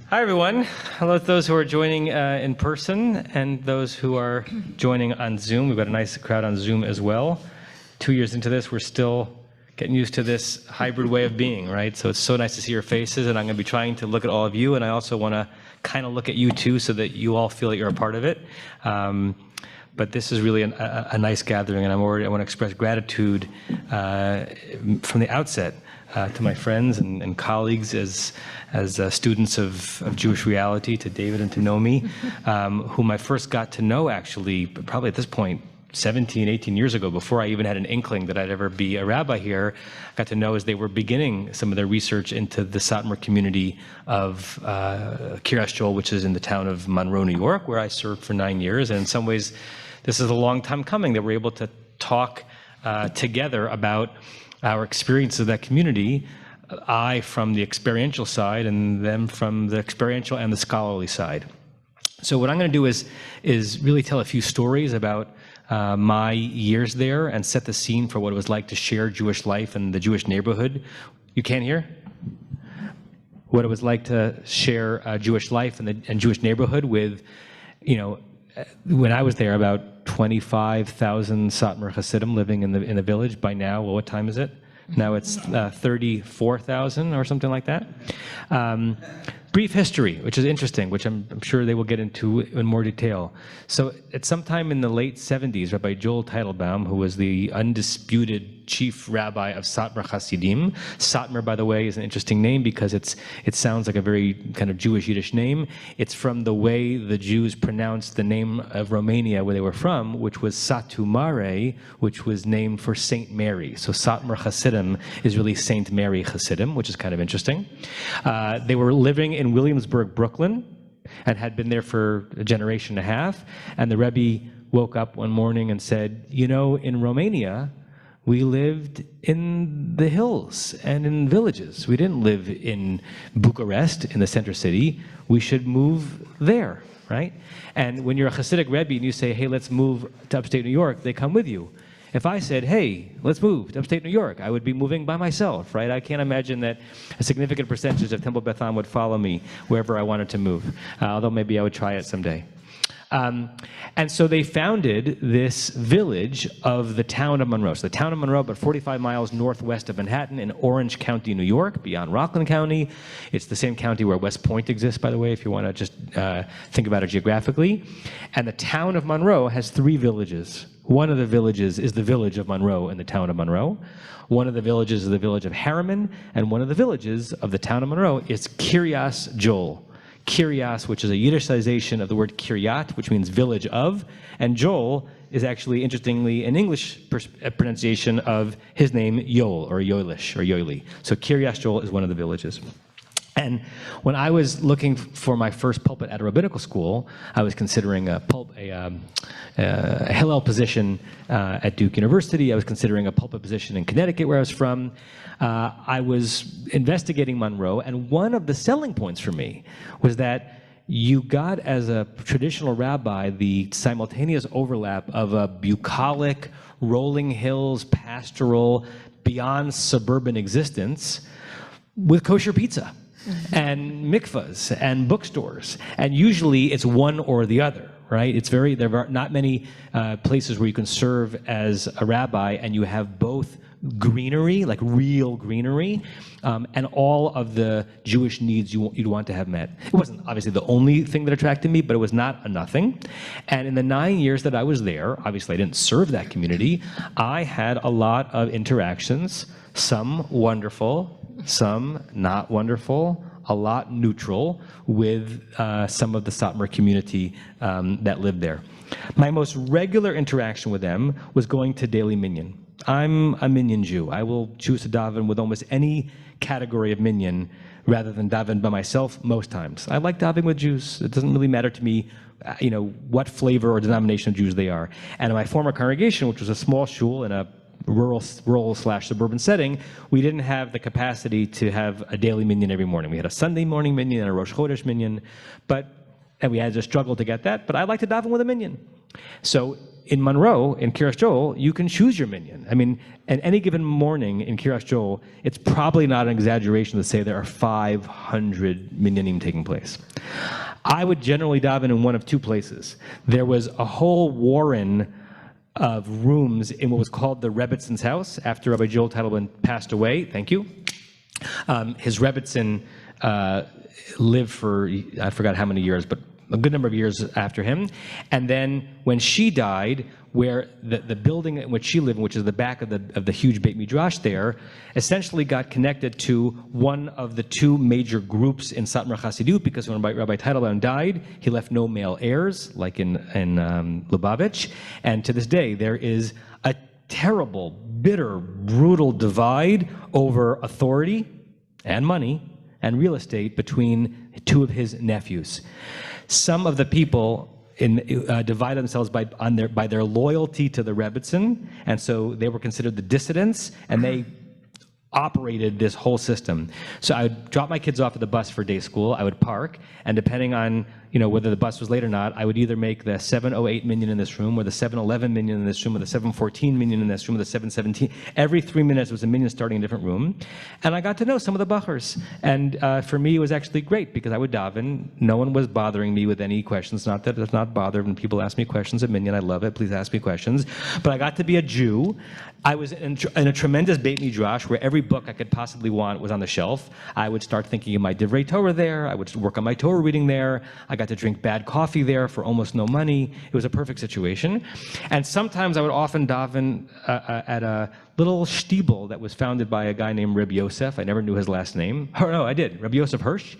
Hi, everyone. Hello to those who are joining in person and those who are joining on Zoom. We've got a nice crowd on Zoom as well. 2 years into this, we're still getting used to this hybrid way of being, right? So it's so nice to see your faces, and I'm going to be trying to look at all of you, and I also want to kind of look at you too so that you all feel that you're a part of it. But this is really a nice gathering, and I want to express gratitude from the outset to my friends and colleagues as students of Jewish reality, to David and to Nomi, whom I first got to know actually probably at this point 17, 18 years ago, before I even had an inkling that I'd ever be a rabbi here. I got to know as they were beginning some of their research into the Satmar community of Kiryah Joel, which is in the town of Monroe, New York, where I served for 9 years. And in some ways, this is a long time coming that we're able to talk together about our experience of that community, I from the experiential side and them from the experiential and the scholarly side. So what I'm going to do is really tell a few stories about my years there and set the scene for what it was like to share Jewish life in the Jewish neighborhood. You can't hear? What it was like to share Jewish life and Jewish neighborhood with, when I was there, about 25,000 Satmar Hasidim living in the village. By now, well, what time is it? Now it's 34,000 or something like that. Brief history, which is interesting, which I'm sure they will get into in more detail. So at some time in the late 70s, Rabbi Joel Teitelbaum, who was the undisputed chief rabbi of Satmar Hasidim. Satmar, by the way, is an interesting name because it sounds like a very kind of Jewish Yiddish name. It's from the way the Jews pronounced the name of Romania where they were from, which was Satu Mare, which was named for Saint Mary. So Satmar Hasidim is really Saint Mary Hasidim, which is kind of interesting. They were living in Williamsburg, Brooklyn, and had been there for a generation and a half. And the Rebbe woke up one morning and said, in Romania, we lived in the hills and in villages. We didn't live in Bucharest, in the center city. We should move there, right? And when you're a Hasidic Rebbe and you say, hey, let's move to upstate New York, they come with you. If I said, hey, let's move to upstate New York, I would be moving by myself, right? I can't imagine that a significant percentage of Temple Beth Am would follow me wherever I wanted to move, although maybe I would try it someday. And so they founded this village of the town of Monroe. So the town of Monroe, about 45 miles northwest of Manhattan in Orange County, New York, beyond Rockland County. It's the same county where West Point exists, by the way, if you want to just think about it geographically. And the town of Monroe has 3 villages. One of the villages is the village of Monroe in the town of Monroe. One of the villages is the village of Harriman, and one of the villages of the town of Monroe is Kiryah Joel. Kiryas, which is a Yiddishization of the word Kiryat, which means village of, and Joel is actually, interestingly, an English pronunciation of his name, Yoel, or Yoelish, or Yoeli. So Kiryas Joel is one of the villages. And when I was looking for my first pulpit at a rabbinical school, I was considering a Hillel position at Duke University. I was considering a pulpit position in Connecticut, where I was from. I was investigating Monroe, and one of the selling points for me was that you got, as a traditional rabbi, the simultaneous overlap of a bucolic, rolling hills, pastoral, beyond suburban existence with kosher pizza. And mikvahs and bookstores, and usually it's one or the other, right? There are not many places where you can serve as a rabbi and you have both greenery, like real greenery, and all of the Jewish needs you'd want to have met. It wasn't obviously the only thing that attracted me, but it was not a nothing. And in the 9 years that I was there, obviously I didn't serve that community, I had a lot of interactions, some wonderful, some not wonderful, a lot neutral, with some of the Satmar community that lived there. My most regular interaction with them was going to daily minyan. I'm a minyan Jew. I will choose to daven with almost any category of minyan rather than daven by myself most times. I like davening with Jews. It doesn't really matter to me what flavor or denomination of Jews they are. And in my former congregation, which was a small shul in a rural/suburban setting, we didn't have the capacity to have a daily minyan every morning. We had a Sunday morning minyan and a Rosh Chodesh minyan, and we had to struggle to get that, but I like to daven with a minyan. So in Monroe, in Kiryah Joel, you can choose your minyan. I mean, at any given morning in Kiryah Joel, it's probably not an exaggeration to say there are 500 minyanim taking place. I would generally daven in one of two places. There was a whole warren of rooms in what was called the Rebbitzin's house after Rabbi Joel Teitelbaum passed away. Thank you. His Rebbitzin lived for, I forgot how many years, but a good number of years after him. And then when she died, where the building in which she lived, which is the back of the huge Beit Midrash there, essentially got connected to one of the two major groups in Satmar Hasidic, because when Rabbi Teitelbaum died, he left no male heirs, like in Lubavitch. And to this day, there is a terrible, bitter, brutal divide over authority and money and real estate between two of his nephews. Some of the people divided themselves by their loyalty to the Rebbitzin, and so they were considered the dissidents, and they operated this whole system. So I would drop my kids off at the bus for day school, I would park, and depending on whether the bus was late or not, I would either make the 708 minyan in this room, or the 711 minyan in this room, or the 714 minyan in this room, or the 717. Every 3 minutes was a minyan starting in a different room. And I got to know some of the bachers. And for me, it was actually great, because I would daven. No one was bothering me with any questions. Not that it's not bothered when people ask me questions at minyan. I love it. Please ask me questions. But I got to be a Jew. I was in a tremendous Beit Midrash where every book I could possibly want was on the shelf. I would start thinking of my Divrei Torah there. I would work on my Torah reading there. I got to drink bad coffee there for almost no money. It was a perfect situation. And sometimes I would often daven at a little shtibel that was founded by a guy named Rabbi Yosef. I never knew his last name. Oh, no, I did. Rabbi Yosef Hirsch.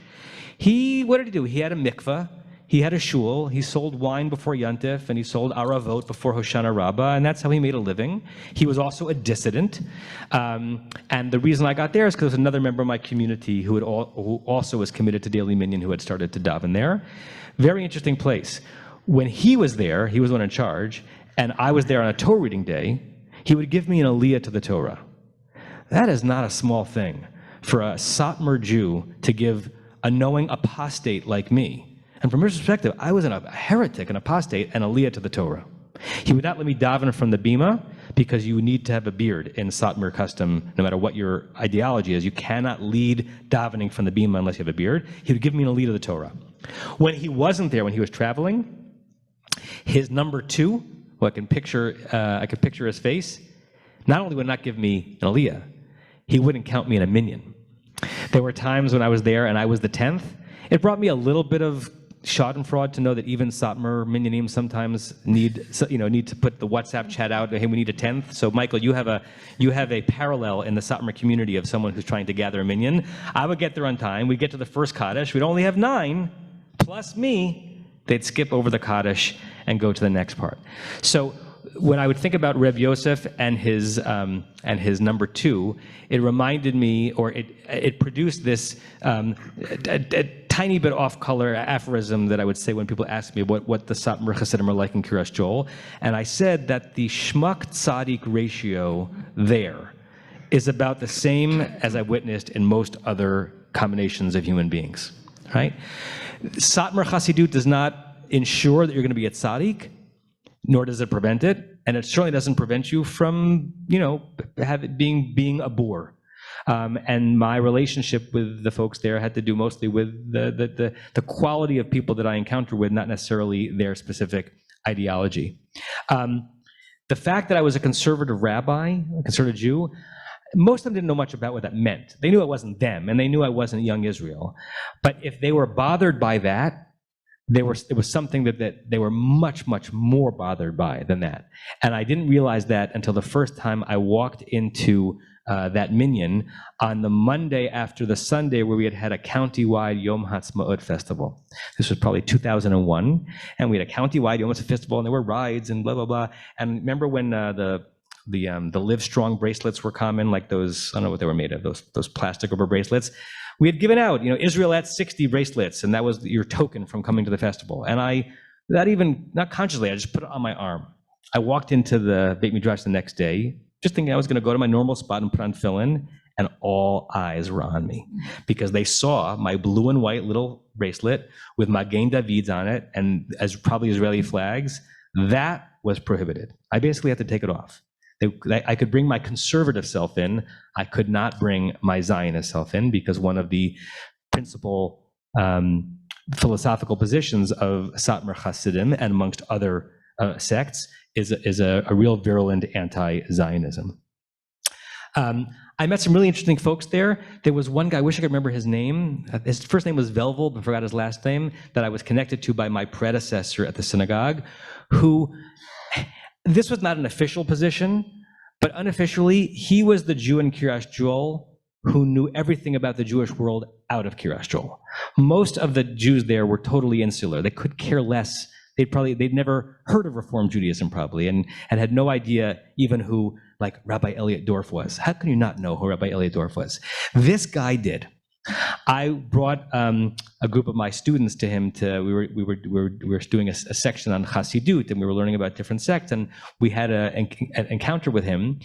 What did he do? He had a mikveh. He had a shul, he sold wine before Yontif, and he sold aravot before Hoshana Rabbah, and that's how he made a living. He was also a dissident. And the reason I got there is because there was another member of my community who also was committed to daily minyan, who had started to daven there. Very interesting place. When he was there, he was one in charge, and I was there on a Torah reading day, he would give me an aliyah to the Torah. That is not a small thing for a Satmar Jew to give a knowing apostate like me. And from his perspective, I was a heretic, an apostate, and aliyah to the Torah. He would not let me daven from the bima, because you need to have a beard in Satmar custom, no matter what your ideology is. You cannot lead davening from the bima unless you have a beard. He would give me an aliyah to the Torah. When he wasn't there, when he was traveling, his number two, who I could picture his face, not only would not give me an aliyah, he wouldn't count me in a minyan. There were times when I was there and I was the 10th. It brought me a little bit of schadenfreude to know that even Satmar minyanim sometimes need to put the WhatsApp chat out. Hey, we need a 10th. So Michael, you have a parallel in the Satmar community of someone who's trying to gather a minyan. I would get there on time. We'd get to the first Kaddish. We'd only have 9 plus me. They'd skip over the Kaddish and go to the next part. So when I would think about Reb Yosef and his number 2, it reminded me, or it produced this a tiny bit off-color aphorism that I would say when people ask me what the Satmar Hasidim are like in Kiryah Joel, and I said that the Shmuck Tzaddik ratio there is about the same as I've witnessed in most other combinations of human beings, right? Satmar Hasidut does not ensure that you're going to be a tzaddik, nor does it prevent it, and it certainly doesn't prevent you from, being a boor. And my relationship with the folks there had to do mostly with the quality of people that I encounter with, not necessarily their specific ideology. The fact that I was a conservative rabbi, a conservative Jew, most of them didn't know much about what that meant. They knew it wasn't them, and they knew I wasn't young Israel. But if they were bothered by that, it was something that they were much, much more bothered by than that. And I didn't realize that until the first time I walked into that minyan on the Monday after the Sunday where we had a county-wide Yom Ha'atzmaut festival. This was probably 2001, and we had a county-wide Yom Ha'atzmaut festival, and there were rides and blah, blah, blah. And remember when the Live Strong bracelets were common, like those, I don't know what they were made of, those plastic rubber bracelets. We had given out, Israel at 60 bracelets, and that was your token from coming to the festival. And not consciously, I just put it on my arm. I walked into the Beit Midrash the next day, just thinking I was going to go to my normal spot and put on fill-in, and all eyes were on me because they saw my blue and white little bracelet with Magen David's on it, and as probably Israeli flags. That was prohibited. I basically had to take it off. I could bring my conservative self in. I could not bring my Zionist self in, because one of the principal philosophical positions of Satmar Hasidim, and amongst other sects, is a real virulent anti-Zionism. I met some really interesting folks there. There was one guy, I wish I could remember his name. His first name was Velvel, but I forgot his last name, that I was connected to by my predecessor at the synagogue, who, this was not an official position, but unofficially, he was the Jew in Kiryah Joel who knew everything about the Jewish world out of Kiryah Joel. Most of the Jews there were totally insular. They could care less. They'd never heard of Reform Judaism probably, and had no idea even who, like, Rabbi Elliot Dorff was. How can you not know who Rabbi Elliot Dorff was? This guy did. I brought a group of my students to him. We were doing a section on Chassidut, and we were learning about different sects, and we had an encounter with him.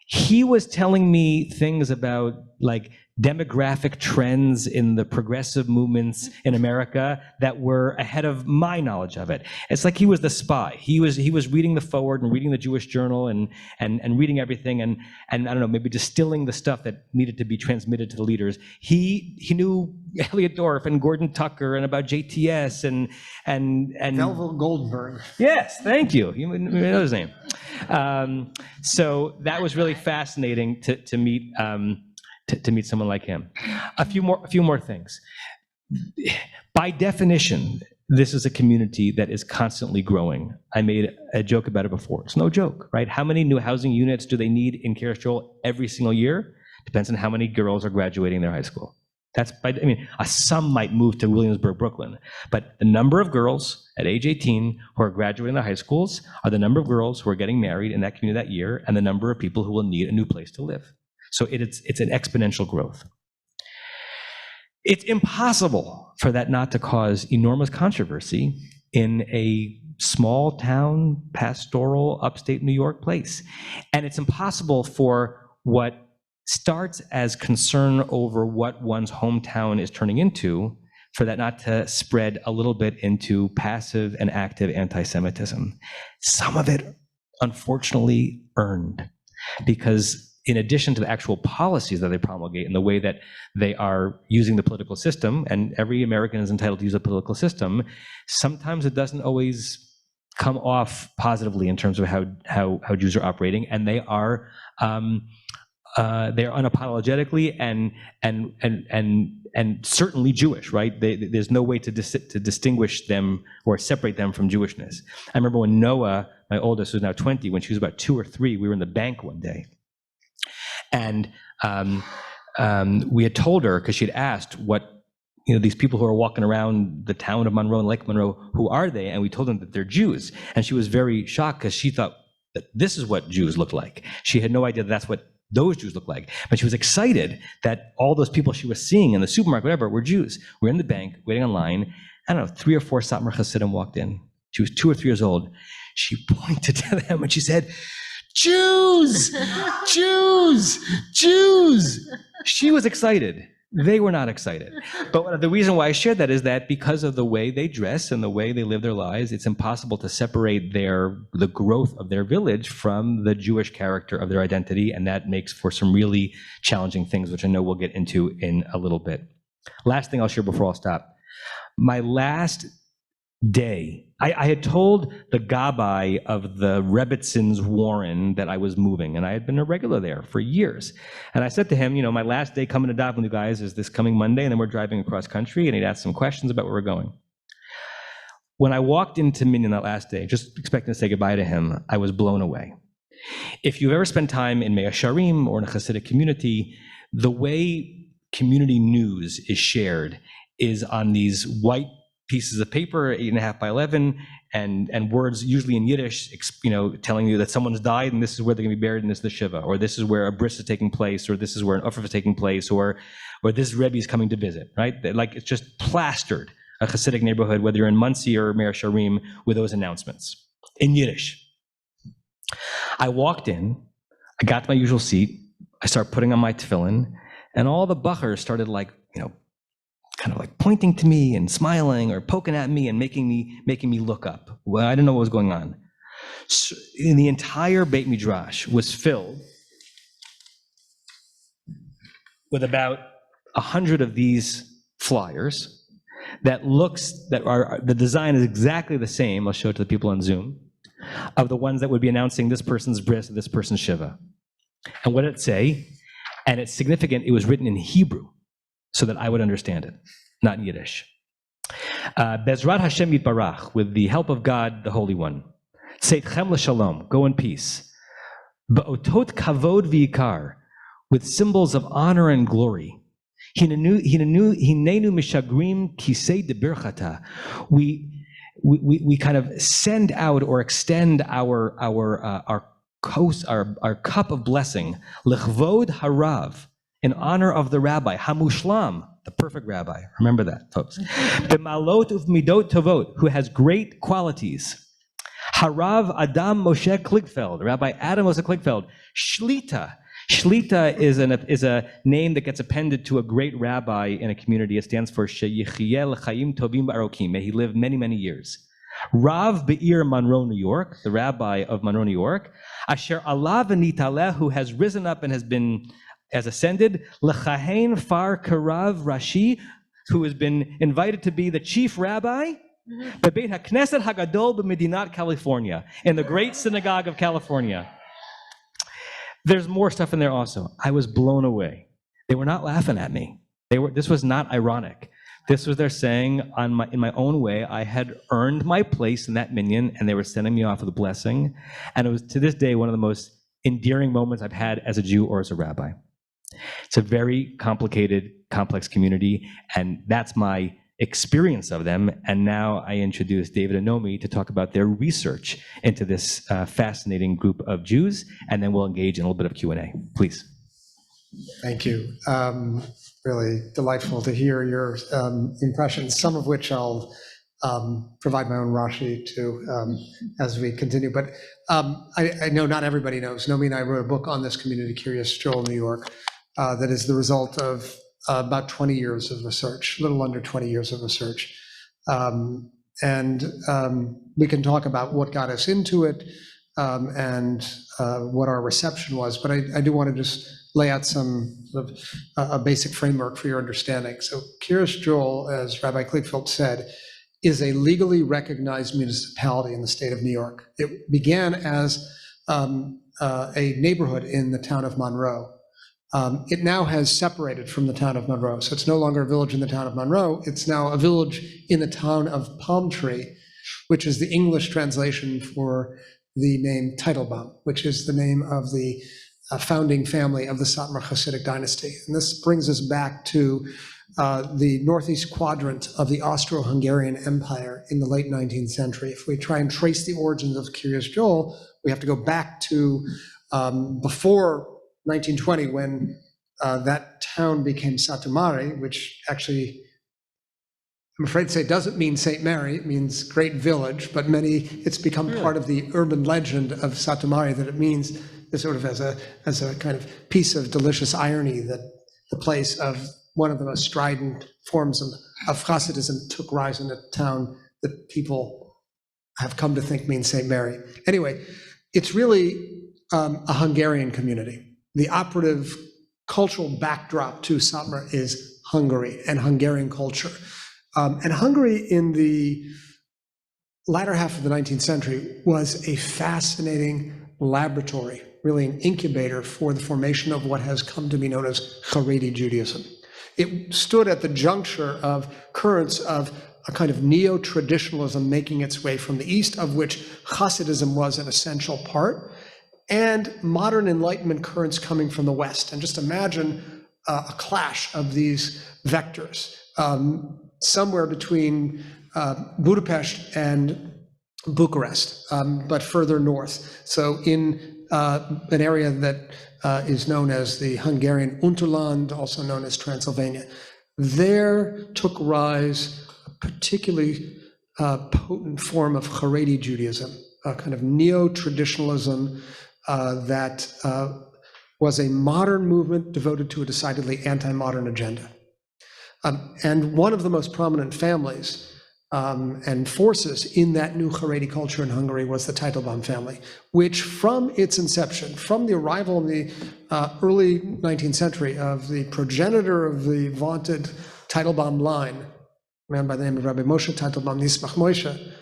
He was telling me things about, like, demographic trends in the progressive movements in America that were ahead of my knowledge of it. It's like he was the spy. He was reading the forward and reading the Jewish Journal and reading everything and I don't know, maybe distilling the stuff that needed to be transmitted to the leaders. He knew Elliot Dorff and Gordon Tucker and about JTS and Melville Goldberg. Yes, thank you. You know his name. So that was really fascinating to meet. To meet someone like him. A few more things. By definition, this is a community that is constantly growing. I made a joke about it before. It's no joke, right? How many new housing units do they need in Kiryah Joel every single year? Depends on how many girls are graduating their high school. Some might move to Williamsburg, Brooklyn, but the number of girls at age 18 who are graduating their high schools are the number of girls who are getting married in that community that year, and the number of people who will need a new place to live. So it's an exponential growth. It's impossible for that not to cause enormous controversy in a small town, pastoral, upstate New York place. And it's impossible for what starts as concern over what one's hometown is turning into, for that not to spread a little bit into passive and active anti-Semitism. Some of it, unfortunately, earned, because in addition to the actual policies that they promulgate and the way that they are using the political system, and every American is entitled to use a political system, sometimes it doesn't always come off positively in terms of how Jews are operating, and they are unapologetically and certainly Jewish, right? There's no way to distinguish them or separate them from Jewishness. I remember when Noah, my oldest, who's now 20, when she was about 2 or 3, we were in the bank one day. And we had told her, because she'd asked what, these people who are walking around the town of Monroe and Lake Monroe, who are they? And we told them that they're Jews. And she was very shocked, because she thought that this is what Jews look like. She had no idea that that's what those Jews look like. But she was excited that all those people she was seeing in the supermarket, whatever, were Jews. We're in the bank, waiting online. I don't know, 3 or 4 Satmar Hasidim walked in. She was 2 or 3 years old. She pointed to them and she said, "Jews, Jews, Jews." She was excited. They were not excited. But the reason why I shared that is that because of the way they dress and the way they live their lives, it's impossible to separate the growth of their village from the Jewish character of their identity, and that makes for some really challenging things, which I know we'll get into in a little bit. Last thing I'll share before I'll stop. My last day, I had told the gabbai of the Rebbitzins Warren that I was moving, and I had been a regular there for years. And I said to him, my last day coming to daven with you guys is this coming Monday, and then we're driving across country, and he'd asked some questions about where we're going. When I walked into Minyan that last day, just expecting to say goodbye to him, I was blown away. If you've ever spent time in Mea Sharim or in a Hasidic community, the way community news is shared is on these white pieces of paper, 8.5 by 11, and words usually in Yiddish, telling you that someone's died and this is where they're going to be buried and this is the Shiva, or this is where a bris is taking place, or this is where an Ufruf is taking place, or this Rebbe is coming to visit, right? Like, it's just plastered a Hasidic neighborhood, whether you're in Monsey or Mea Sharim, with those announcements in Yiddish. I walked in, I got to my usual seat, I start putting on my tefillin, and all the bachers started kind of like pointing to me and smiling or poking at me and making me look up. Well, I didn't know what was going on. So, in the entire Beit Midrash was filled with about 100 of these flyers the design is exactly the same. I'll show it to the people on Zoom, of the ones that would be announcing this person's bris, this person's shiva. And what did it say? And it's significant, it was written in Hebrew so that I would understand it, not in Yiddish. Bezrat Hashem Yitbarach, with the help of God, the Holy One. Seitchem l'shalom, go in peace. Ba'otot kavod v'yikar, with symbols of honor and glory. Hinenu mishagrim kisei debirchata. We kind of send out or extend our cup of blessing, lechvod harav, in honor of the rabbi, hamushlam, the perfect rabbi. Remember that, folks. B'malot uvmidot tovot, who has great qualities. Harav Adam Moshe Kligfeld, Rabbi Adam Moshe Kligfeld. Shlita. Shlita is a name that gets appended to a great rabbi in a community. It stands for Sheyichiyeh l'chaim tovim ba'arokim. May he live many, many years. Rav Be'ir Monroe, New York, the rabbi of Monroe, New York. Asher Allah v'nitaleh, who has risen up and has ascended. L'chahein far karav Rashi, who has been invited to be the chief rabbi. Bebeit HaKnesset HaGadol b'Medinat California, in the great synagogue of California. There's more stuff in there also. I was blown away. They were not laughing at me. This was not ironic. This was their saying, in my own way, I had earned my place in that minyan, and they were sending me off with a blessing. And it was, to this day, one of the most endearing moments I've had as a Jew or as a rabbi. It's a very complicated, complex community, and that's my experience of them. And now I introduce David and Nomi to talk about their research into this fascinating group of Jews, and then we'll engage in a little bit of Q&A. Please. Thank you. Really delightful to hear your impressions, some of which I'll provide my own Rashi to as we continue. But I know not everybody knows. Nomi and I wrote a book on this community, Kiryah Joel, New York, that is the result of about 20 years of research, a little under 20 years of research. And we can talk about what got us into it and what our reception was, but I do want to just lay out some sort of a basic framework for your understanding. So Kiryah Joel, as Rabbi Kligfeld said, is a legally recognized municipality in the state of New York. It began as a neighborhood in the town of Monroe. It now has separated from the town of Monroe. So it's no longer a village in the town of Monroe. It's now a village in the town of Palm Tree, which is the English translation for the name Teitelbaum, which is the name of the founding family of the Satmar Hasidic dynasty. And this brings us back to the northeast quadrant of the Austro-Hungarian Empire in the late 19th century. If we try and trace the origins of Kiryah Joel, we have to go back to before 1920, when that town became Satumari, which actually, I'm afraid to say, doesn't mean St. Mary. It means great village, but it's become part of the urban legend of Satumari that it means sort of as a kind of piece of delicious irony that the place of one of the most strident forms of Hasidism took rise in a town that people have come to think means St. Mary. Anyway, it's really a Hungarian community. The operative cultural backdrop to Satmar is Hungary and Hungarian culture. And Hungary in the latter half of the 19th century was a fascinating laboratory, really an incubator for the formation of what has come to be known as Haredi Judaism. It stood at the juncture of currents of a kind of neo-traditionalism making its way from the east, of which Hasidism was an essential part, and modern Enlightenment currents coming from the West. And just imagine a clash of these vectors, somewhere between Budapest and Bucharest, but further north. So in an area that is known as the Hungarian Unterland, also known as Transylvania, there took rise a particularly potent form of Haredi Judaism, a kind of neo-traditionalism that was a modern movement devoted to a decidedly anti-modern agenda. And one of the most prominent families and forces in that new Haredi culture in Hungary was the Teitelbaum family, which from its inception, from the arrival in the early 19th century of the progenitor of the vaunted Teitelbaum line, a man by the name of Rabbi Moshe Teitelbaum Nismach Moshe,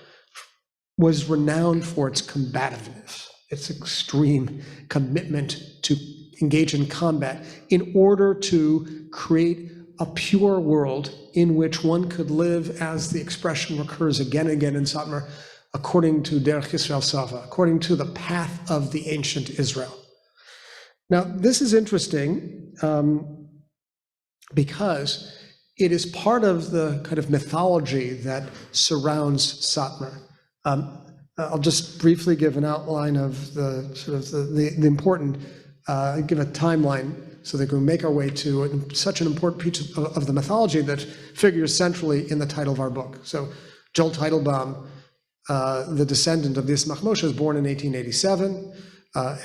was renowned for its combativeness, its extreme commitment to engage in combat in order to create a pure world in which one could live, as the expression recurs again and again in Satmar, according to Derech Yisrael Sava, according to the path of the ancient Israel. Now, this is interesting because it is part of the kind of mythology that surrounds Satmar. I'll just briefly give an outline of the sort of the important, give a timeline so that we can make our way to such an important piece of the mythology that figures centrally in the title of our book. So Joel Teitelbaum, the descendant of the Ismach Moshe, was born in 1887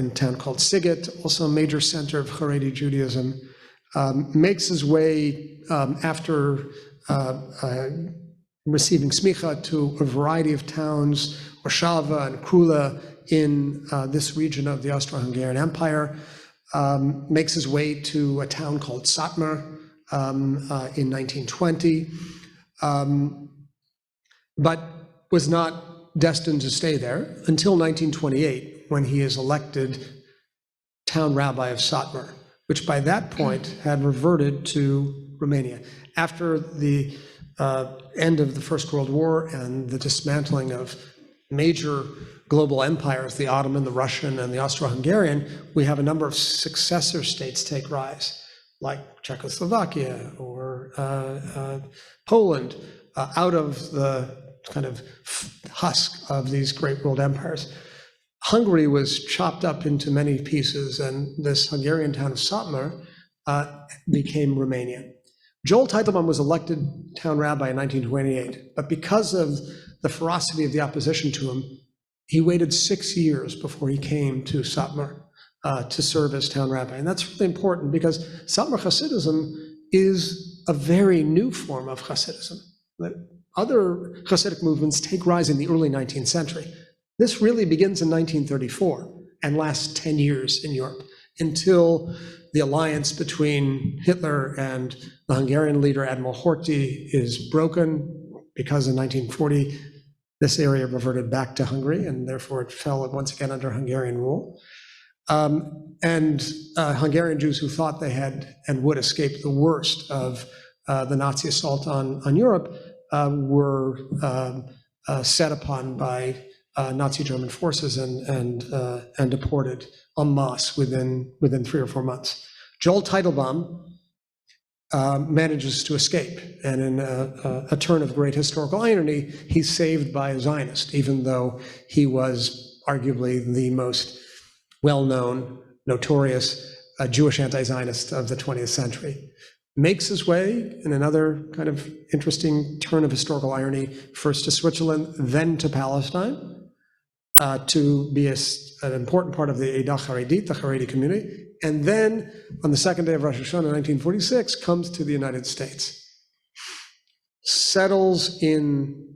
in a town called Sighet, also a major center of Haredi Judaism, makes his way after receiving smicha to a variety of towns, Warszawa and Krula, in this region of the Austro-Hungarian Empire, makes his way to a town called Satmar in 1920, but was not destined to stay there until 1928, when he is elected town rabbi of Satmar, which by that point had reverted to Romania. After the end of the First World War and the dismantling of major global empires, the Ottoman, the Russian, and the Austro-Hungarian, we have a number of successor states take rise, like Czechoslovakia or Poland, out of the kind of husk of these great world empires. Hungary was chopped up into many pieces, and this Hungarian town of Satmar became Romania. Joel Teitelbaum was elected town rabbi in 1928, but because of the ferocity of the opposition to him, he waited 6 years before he came to Satmar to serve as town rabbi. And that's really important because Satmar Hasidism is a very new form of Hasidism. Other Hasidic movements take rise in the early 19th century. This really begins in 1934 and lasts 10 years in Europe until the alliance between Hitler and the Hungarian leader Admiral Horthy is broken, because in 1940 this area reverted back to Hungary, and therefore it fell once again under Hungarian rule. Hungarian Jews who thought they had and would escape the worst of the Nazi assault on Europe were set upon by Nazi German forces and deported en masse within 3 or 4 months. Joel Teitelbaum manages to escape, and in a turn of great historical irony, he's saved by a Zionist, even though he was arguably the most well-known, notorious Jewish anti-Zionist of the 20th century. Makes his way, in another kind of interesting turn of historical irony, first to Switzerland, then to Palestine, to be an important part of the Eidah Haredit, the Haredi community, and then on the second day of Rosh Hashanah in 1946, comes to the United States. Settles in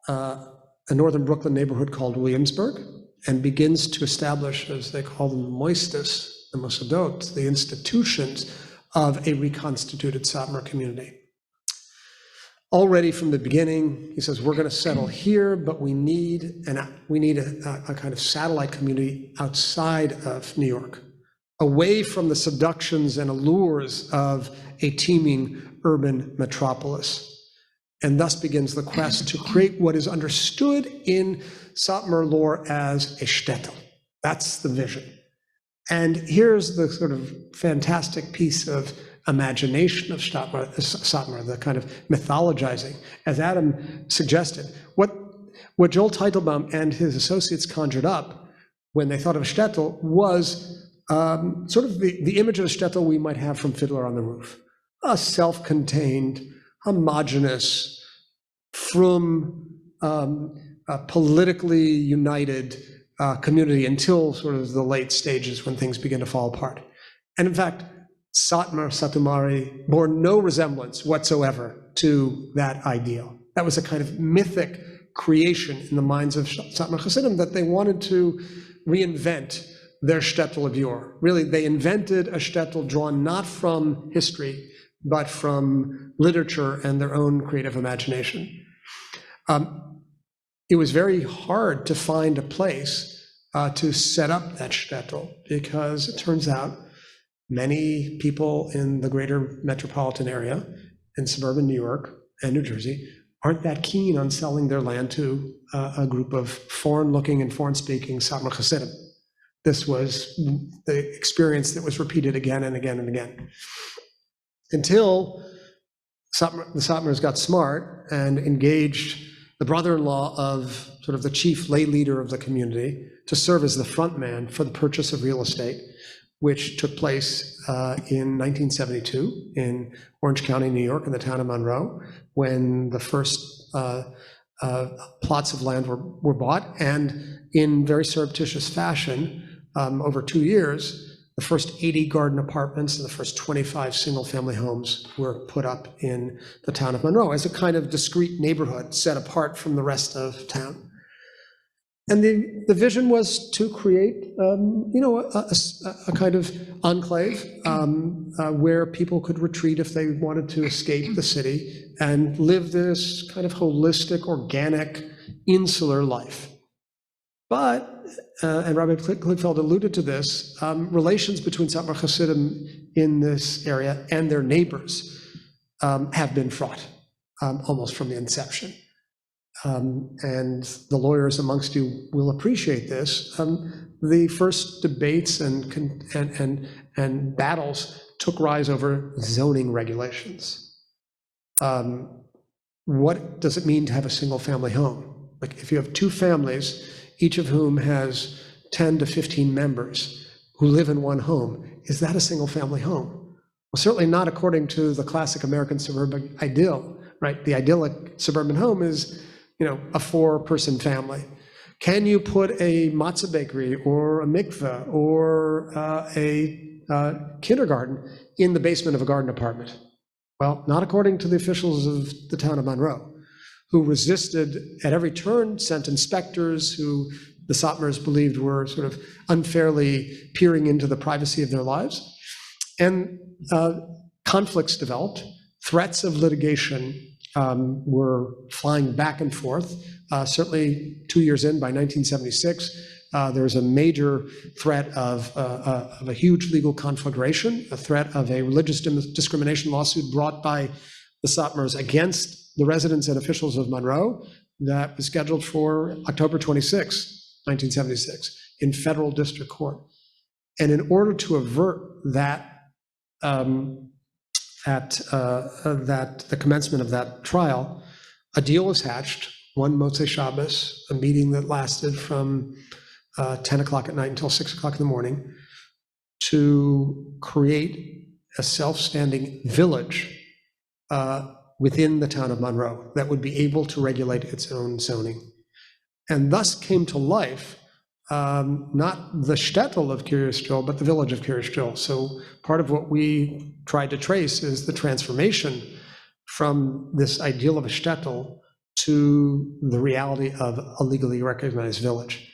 a northern Brooklyn neighborhood called Williamsburg, and begins to establish, as they call them, moistus, the Mossadot, the institutions of a reconstituted Satmar community. Already from the beginning, he says, we're going to settle here, but we need a kind of satellite community outside of New York, away from the seductions and allures of a teeming urban metropolis. And thus begins the quest to create what is understood in Satmar lore as a Shtetl. That's the vision. And here's the sort of fantastic piece of imagination of Satmar, the kind of mythologizing. As Adam suggested, what Joel Teitelbaum and his associates conjured up when they thought of Shtetl was sort of the image of a Shtetl we might have from Fiddler on the Roof. A self-contained, homogeneous, frum, politically united community until sort of the late stages when things begin to fall apart. And in fact, Satmar Satumari bore no resemblance whatsoever to that ideal. That was a kind of mythic creation in the minds of Satmar Hasidim that they wanted to reinvent their Shtetl of yore. Really, they invented a Shtetl drawn not from history, but from literature and their own creative imagination. It was very hard to find a place to set up that Shtetl, because it turns out many people in the greater metropolitan area, in suburban New York and New Jersey, aren't that keen on selling their land to a group of foreign-looking and foreign-speaking Satmar Hasidim. This was the experience that was repeated again and again and again, until the Satmars got smart and engaged the brother-in-law of sort of the chief lay leader of the community to serve as the front man for the purchase of real estate, which took place in 1972 in Orange County, New York, in the town of Monroe, when the first plots of land were bought, and in very surreptitious fashion, over 2 years, the first 80 garden apartments and the first 25 single-family homes were put up in the town of Monroe as a kind of discrete neighborhood set apart from the rest of town. And the vision was to create, a kind of enclave where people could retreat if they wanted to escape the city and live this kind of holistic, organic, insular life. But, and Rabbi Kligfeld alluded to this, relations between Satmar Hasidim in this area and their neighbors have been fraught almost from the inception. And the lawyers amongst you will appreciate this. The first debates and battles took rise over zoning regulations. What does it mean to have a single family home? Like if you have two families, each of whom has 10 to 15 members who live in one home, is that a single family home? Well, certainly not according to the classic American suburban ideal, right? The idyllic suburban home is, a 4-person family. Can you put a matzah bakery or a mikveh or a kindergarten in the basement of a garden apartment? Well, not according to the officials of the town of Monroe, who resisted at every turn, sent inspectors who the Satmars believed were sort of unfairly peering into the privacy of their lives. And conflicts developed, threats of litigation were flying back and forth. Certainly 2 years in, by 1976, there was a major threat of a huge legal conflagration, a threat of a religious discrimination lawsuit brought by the Satmars against the residents and officials of Monroe that was scheduled for October 26, 1976, in federal district court. And in order to avert that, the commencement of that trial, a deal was hatched, one Motzei Shabbos, a meeting that lasted from 10 o'clock at night until 6 o'clock in the morning, to create a self-standing village within the town of Monroe that would be able to regulate its own zoning. And thus came to life not the Shtetl of Kiryah Joel, but the village of Kiryah Joel. So part of what we tried to trace is the transformation from this ideal of a Shtetl to the reality of a legally recognized village.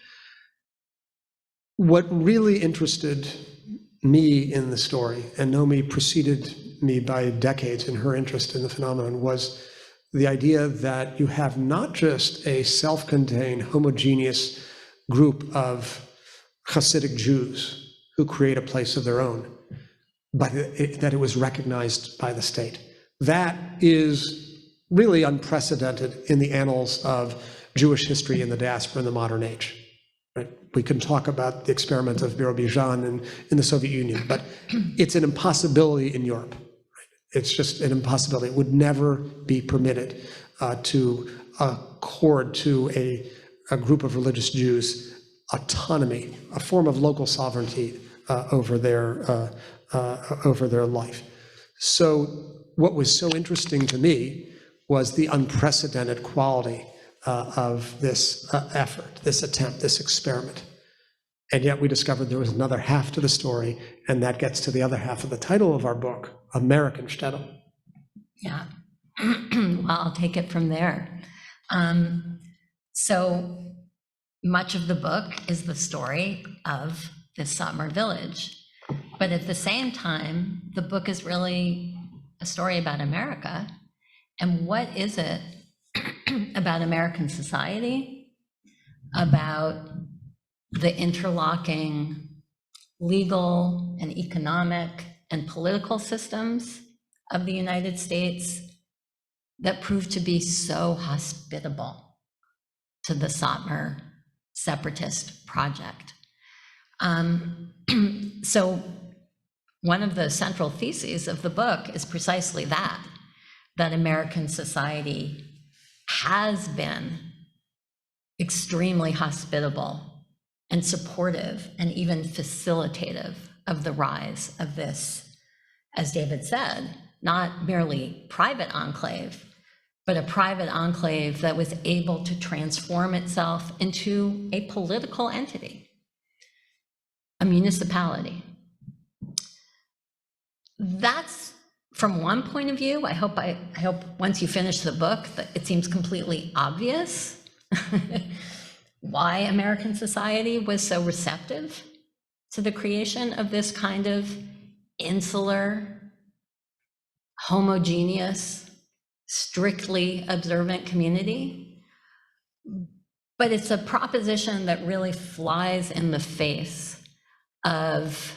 What really interested me in the story, and Nomi preceded me by decades in her interest in the phenomenon, was the idea that you have not just a self-contained, homogeneous group of Hasidic Jews who create a place of their own, but that it was recognized by the state. That is really unprecedented in the annals of Jewish history in the diaspora in the modern age. Right? We can talk about the experiment of Birobidzhan in the Soviet Union, but it's an impossibility in Europe. Right? It's just an impossibility. It would never be permitted to accord to a group of religious Jews autonomy, a form of local sovereignty over their life. So what was so interesting to me was the unprecedented quality of this effort, this attempt, this experiment. And yet we discovered there was another half to the story, and that gets to the other half of the title of our book, American Shtetl. Yeah, well, I'll take it from there. So much of the book is the story of this Satmar village. But at the same time, the book is really a story about America. And what is it about American society, about the interlocking legal and economic and political systems of the United States that proved to be so hospitable to the Satmar separatist project? So one of the central theses of the book is precisely that American society has been extremely hospitable and supportive and even facilitative of the rise of this, as David said, not merely private enclave, but a private enclave that was able to transform itself into a political entity, a municipality. That's from one point of view. I hope once you finish the book that it seems completely obvious why American society was so receptive to the creation of this kind of insular, homogeneous, strictly observant community. But it's a proposition that really flies in the face of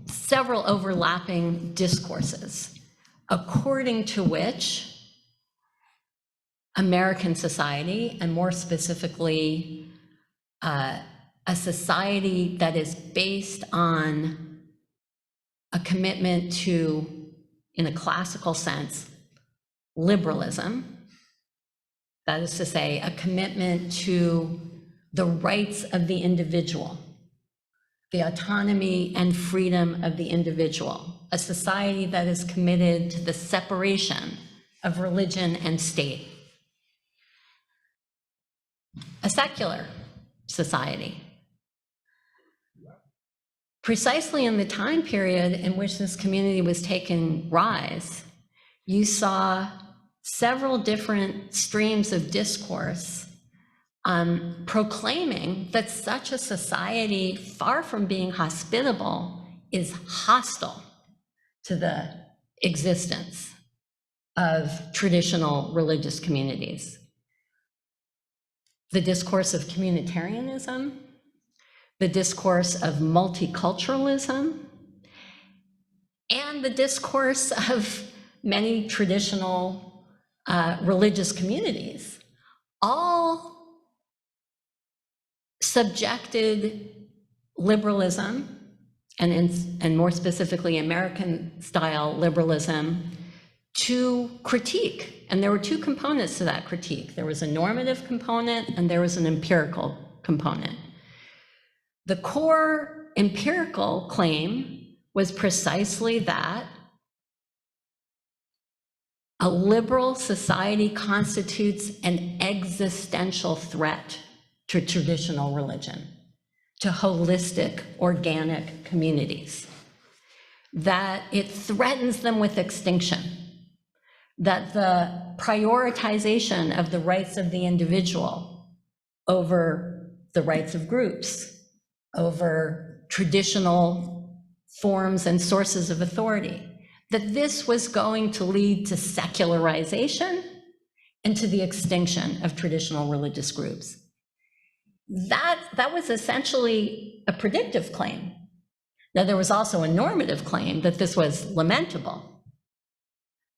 several overlapping discourses, according to which American society, and more specifically, a society that is based on a commitment to, in a classical sense, liberalism, that is to say, a commitment to the rights of the individual, the autonomy and freedom of the individual, a society that is committed to the separation of religion and state, a secular society. Precisely in the time period in which this community was taking rise, you saw several different streams of discourse proclaiming that such a society, far from being hospitable, is hostile to the existence of traditional religious communities. The discourse of communitarianism, the discourse of multiculturalism, and the discourse of many traditional religious communities, all subjected liberalism, and more specifically American-style liberalism, to critique. And there were two components to that critique. There was a normative component and there was an empirical component. The core empirical claim was precisely that a liberal society constitutes an existential threat to traditional religion, to holistic, organic communities, that it threatens them with extinction, that the prioritization of the rights of the individual over the rights of groups, over traditional forms and sources of authority, that this was going to lead to secularization and to the extinction of traditional religious groups. That was essentially a predictive claim. Now, there was also a normative claim that this was lamentable.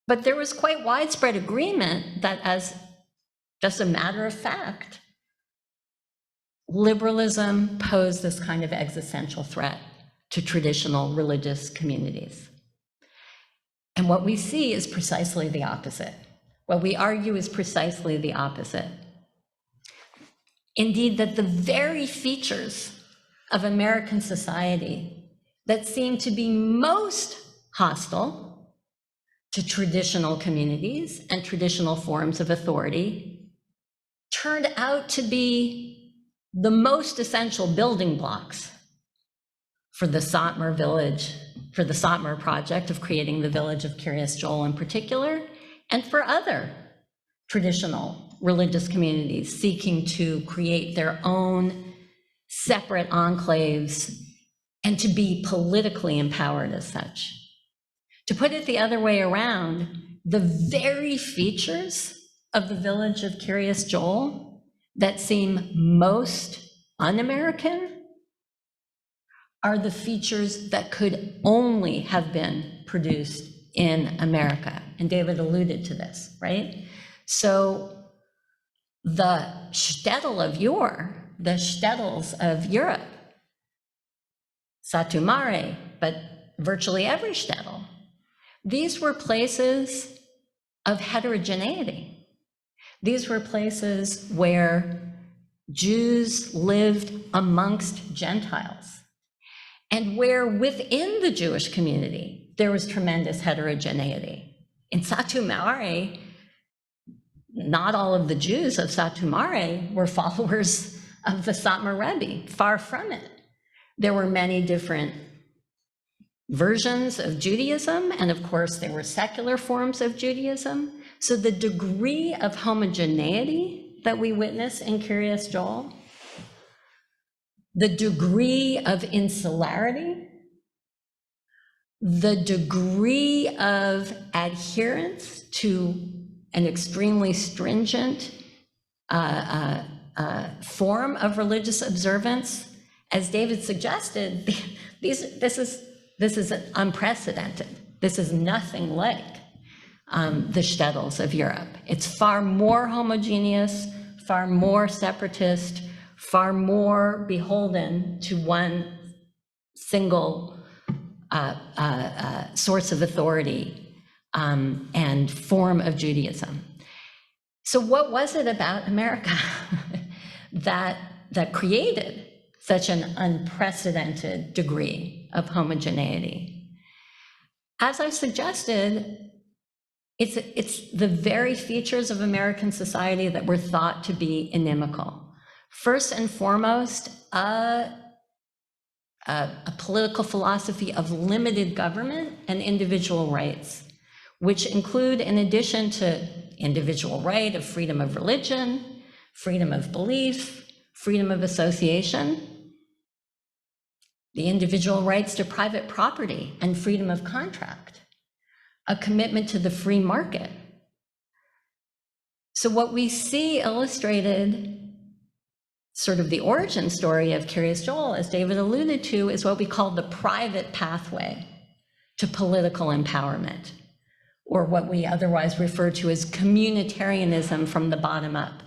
But there was quite widespread agreement that, as just a matter of fact, liberalism posed this kind of existential threat to traditional religious communities. And what we see is precisely the opposite. What we argue is precisely the opposite. Indeed, that the very features of American society that seem to be most hostile to traditional communities and traditional forms of authority turned out to be the most essential building blocks for the Satmar village, for the Satmar project of creating the village of Kiryah Joel in particular, and for other traditional religious communities seeking to create their own separate enclaves and to be politically empowered as such. To put it the other way around, the very features of the village of Kiryah Joel that seem most un-American are the features that could only have been produced in America. And David alluded to this, right? So the Shtetl of yore, the Shtetls of Europe, Satmar, but virtually every Shtetl, these were places of heterogeneity. These were places where Jews lived amongst Gentiles, and where within the Jewish community, there was tremendous heterogeneity. In Satmar, not all of the Jews of Satmar were followers of the Satmar Rebbe, far from it. There were many different versions of Judaism, and of course there were secular forms of Judaism. So the degree of homogeneity that we witness in Kiryah Joel, the degree of insularity, the degree of adherence to an extremely stringent form of religious observance, as David suggested, this is unprecedented. This is nothing like the Shtetls of Europe. It's far more homogeneous, far more separatist, far more beholden to one single source of authority and form of Judaism. So what was it about America that created such an unprecedented degree of homogeneity? As I suggested, it's the very features of American society that were thought to be inimical. First and foremost, a political philosophy of limited government and individual rights, which include, in addition to individual right of freedom of religion, freedom of belief, freedom of association, the individual rights to private property and freedom of contract, a commitment to the free market. So what we see illustrated, sort of the origin story of Kiryah Joel, as David alluded to, is what we call the private pathway to political empowerment, or what we otherwise refer to as communitarianism from the bottom up.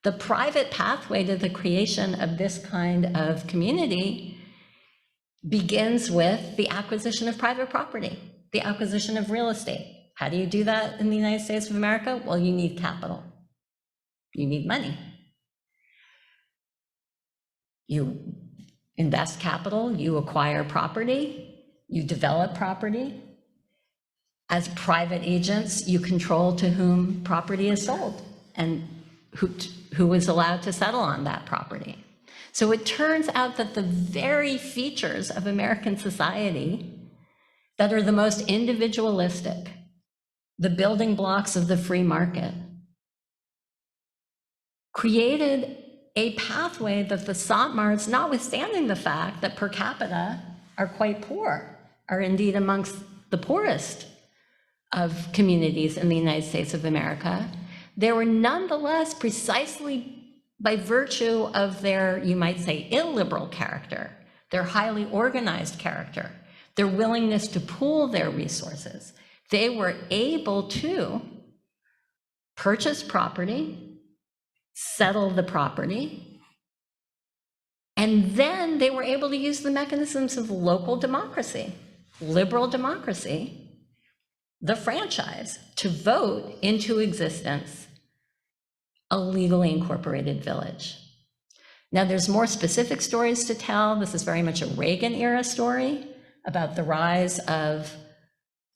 The private pathway to the creation of this kind of community begins with the acquisition of private property, the acquisition of real estate. How do you do that in the United States of America? Well, you need capital. You need money. You invest capital, you acquire property, you develop property. As private agents, you control to whom property is sold and who is allowed to settle on that property. So it turns out that the very features of American society that are the most individualistic, the building blocks of the free market, created a pathway that the Satmars, notwithstanding the fact that per capita are quite poor, are indeed amongst the poorest of communities in the United States of America, they were nonetheless, precisely by virtue of their, you might say, illiberal character, their highly organized character, their willingness to pool their resources, they were able to purchase property, settle the property, and then they were able to use the mechanisms of local democracy, liberal democracy, the franchise, to vote into existence a legally incorporated village. Now, there's more specific stories to tell. This is very much a Reagan era story about the rise of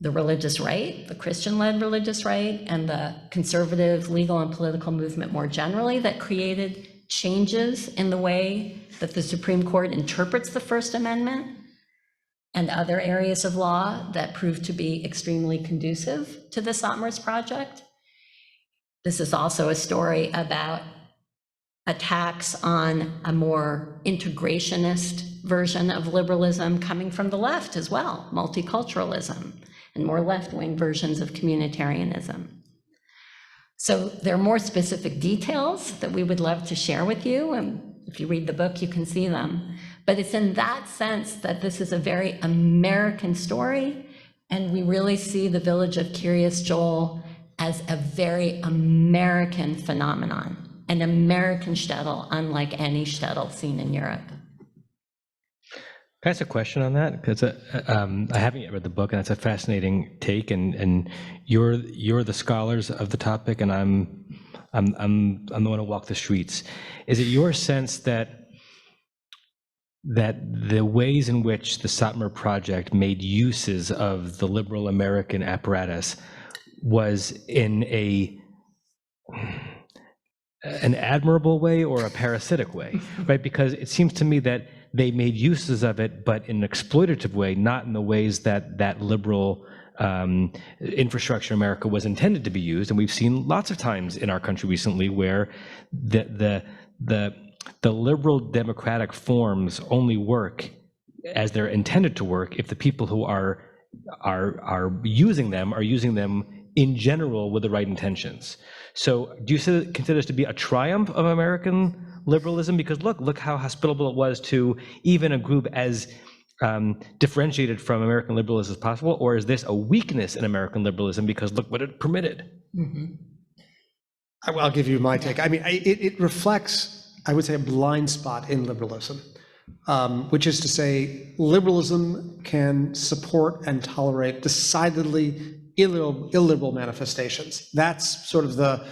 the religious right, the Christian-led religious right, and the conservative legal and political movement more generally that created changes in the way that the Supreme Court interprets the First Amendment and other areas of law that proved to be extremely conducive to the Satmar's project. This is also a story about attacks on a more integrationist version of liberalism coming from the left as well, multiculturalism, and more left-wing versions of communitarianism. So there are more specific details that we would love to share with you, and if you read the book, you can see them. But it's in that sense that this is a very American story, and we really see the village of Kiryah Joel as a very American phenomenon, an American shtetl, unlike any shtetl seen in Europe. Can I ask a question on that? Because I haven't yet read the book, and it's a fascinating take. And you're the scholars of the topic, and I'm the one who walk the streets. Is it your sense that the ways in which the Satmar Project made uses of the liberal American apparatus was in an admirable way or a parasitic way, right? Because it seems to me that they made uses of it, but in an exploitative way, not in the ways that liberal infrastructure in America was intended to be used. And we've seen lots of times in our country recently where the liberal democratic forms only work as they're intended to work if the people who are using them are using them in general with the right intentions. So do you consider this to be a triumph of American liberalism? Because look how hospitable it was to even a group as differentiated from American liberalism as possible, or is this a weakness in American liberalism because look what it permitted? Mm-hmm. I'll give you my take. I mean, it reflects, I would say, a blind spot in liberalism, which is to say liberalism can support and tolerate decidedly illiberal manifestations. That's sort of the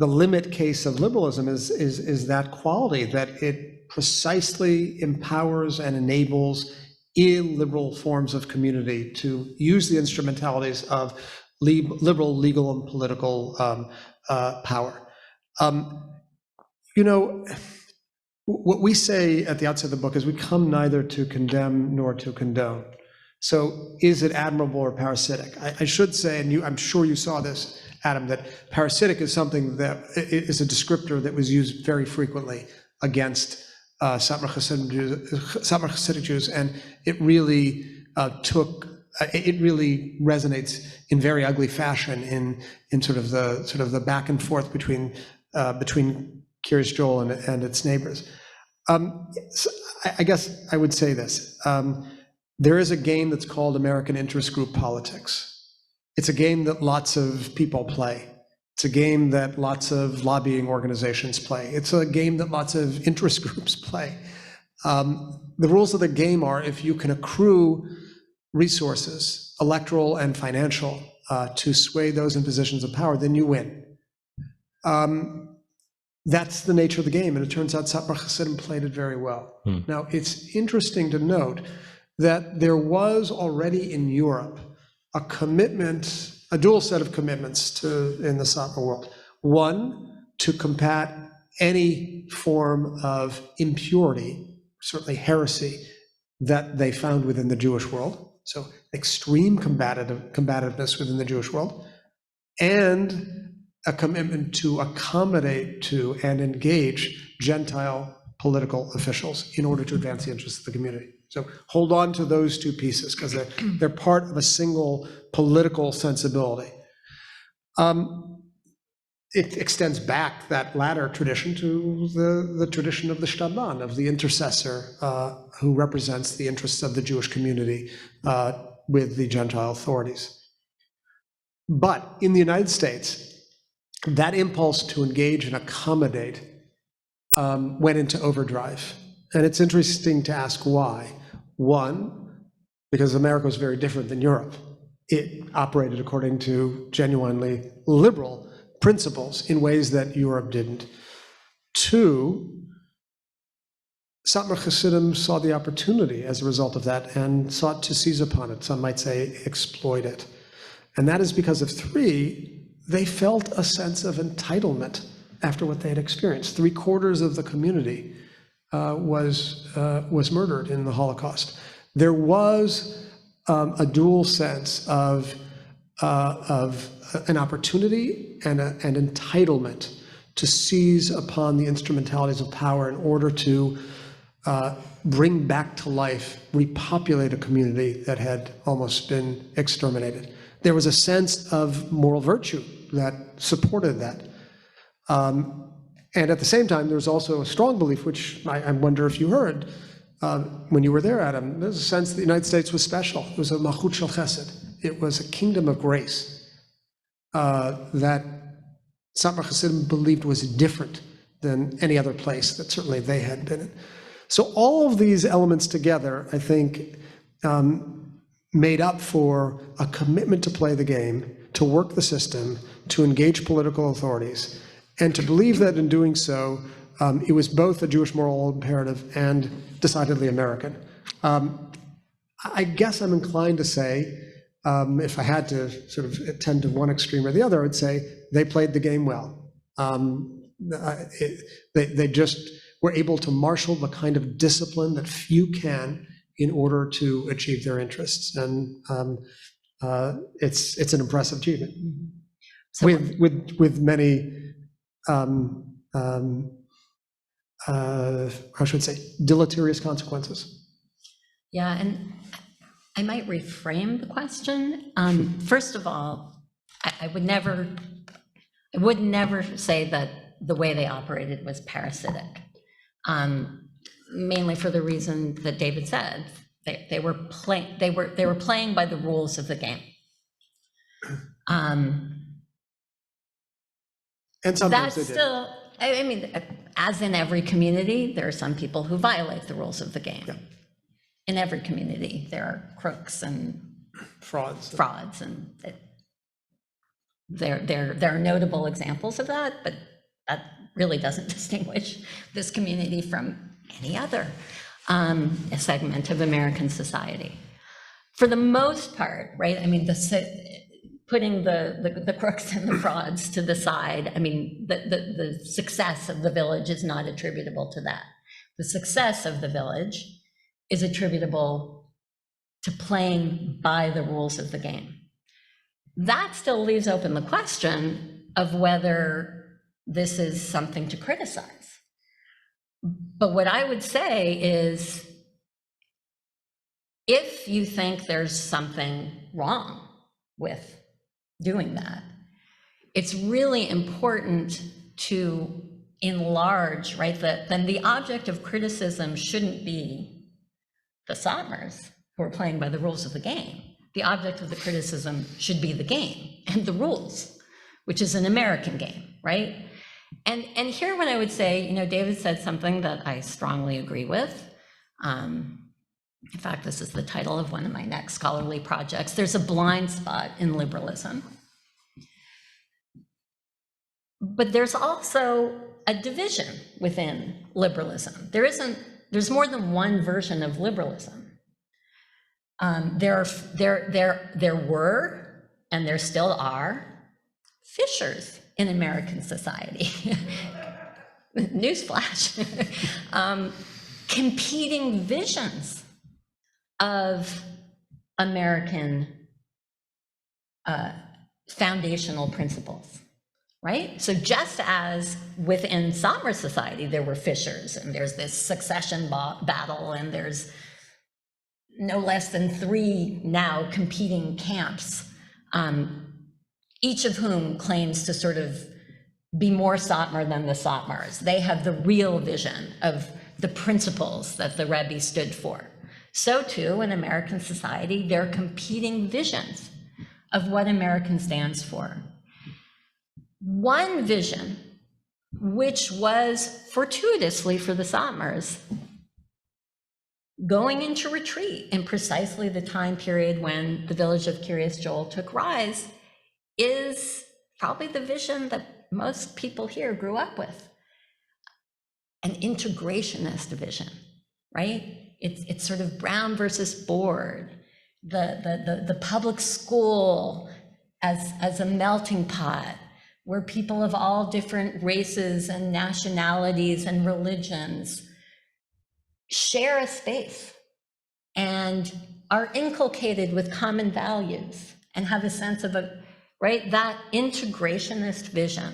limit case of liberalism is that quality, that it precisely empowers and enables illiberal forms of community to use the instrumentalities of liberal legal and political power. What we say at the outset of the book is we come neither to condemn nor to condone. So is it admirable or parasitic? I should say, and I'm sure you saw this, Adam, that parasitic is something that is a descriptor that was used very frequently against Satmar Hasidic Jews, and it really resonates in very ugly fashion in sort of the back and forth between Kiryah Joel and its neighbors. So I guess I would say this. There is a game that's called American interest group politics. It's a game that lots of people play. It's a game that lots of lobbying organizations play. It's a game that lots of interest groups play. The rules of the game are if you can accrue resources, electoral and financial, to sway those in positions of power, then you win. That's the nature of the game, and it turns out Satmar Hasidim played it very well. Now, it's interesting to note that there was already in Europe a commitment, a dual set of commitments in the Satmar world. One, to combat any form of impurity, certainly heresy, that they found within the Jewish world. So extreme combativeness within the Jewish world, and a commitment to accommodate to and engage Gentile political officials in order to advance the interests of the community. So hold on to those two pieces because they're part of a single political sensibility. It extends back, that latter tradition, to the tradition of the Shtetl, of the intercessor who represents the interests of the Jewish community with the Gentile authorities. But in the United States, that impulse to engage and accommodate went into overdrive. And it's interesting to ask why. One, because America was very different than Europe. It operated according to genuinely liberal principles in ways that Europe didn't. Two, Satmar Hasidim saw the opportunity as a result of that and sought to seize upon it, some might say exploit it. And that is because of three, they felt a sense of entitlement after what they had experienced. 3/4 of the community was murdered in the Holocaust. There was a dual sense of an opportunity and an entitlement to seize upon the instrumentalities of power in order to bring back to life, repopulate a community that had almost been exterminated. There was a sense of moral virtue that supported that. And at the same time, there was also a strong belief, which I wonder if you heard when you were there, Adam, there's a sense that the United States was special. It was a malchut shel chesed. It was a kingdom of grace that Satmar Hasidim believed was different than any other place that certainly they had been in. So all of these elements together, I think, made up for a commitment to play the game, to work the system, to engage political authorities, and to believe that in doing so, it was both a Jewish moral imperative and decidedly American. I guess I'm inclined to say, if I had to sort of tend to one extreme or the other, I would say they played the game well. They just were able to marshal the kind of discipline that few can in order to achieve their interests. And it's an impressive achievement. So with many, how should I say, deleterious consequences. Yeah, and I might reframe the question. First of all, I would never say that the way they operated was parasitic. Mainly for the reason that David said, they were playing by the rules of the game. And sometimes That's they did. still, I mean, as in every community, there are some people who violate the rules of the game. Yeah. In every community, there are crooks and Frauds. and there are notable examples of that, but that really doesn't distinguish this community from any other segment of American society. For the most part, right? I mean, putting the crooks and the frauds to the side, I mean, the success of the village is not attributable to that. The success of the village is attributable to playing by the rules of the game. That still leaves open the question of whether this is something to criticize. But what I would say is, if you think there's something wrong with doing that, it's really important to enlarge, right? Then the object of criticism shouldn't be the Satmars who are playing by the rules of the game. The object of the criticism should be the game and the rules, which is an American game, right? And here what I would say, you know, David said something that I strongly agree with. In fact, this is the title of one of my next scholarly projects. There's a blind spot in liberalism. But there's also a division within liberalism. There's more than one version of liberalism. There were, and there still are, fissures in American society. Newsflash. Competing visions of American foundational principles, right? So just as within Satmar society, there were fissures, and there's this succession battle, and there's no less than 3 now competing camps, each of whom claims to sort of be more Satmar than the Satmars. They have the real vision of the principles that the Rebbe stood for. So too, in American society, there are competing visions of what American stands for. One vision, which was fortuitously for the Satmars, going into retreat in precisely the time period when the village of Kiryah Joel took rise, is probably the vision that most people here grew up with. An integrationist vision, right? It's sort of Brown versus Board, the public school as a melting pot where people of all different races and nationalities and religions share a space and are inculcated with common values and have a sense of that integrationist vision.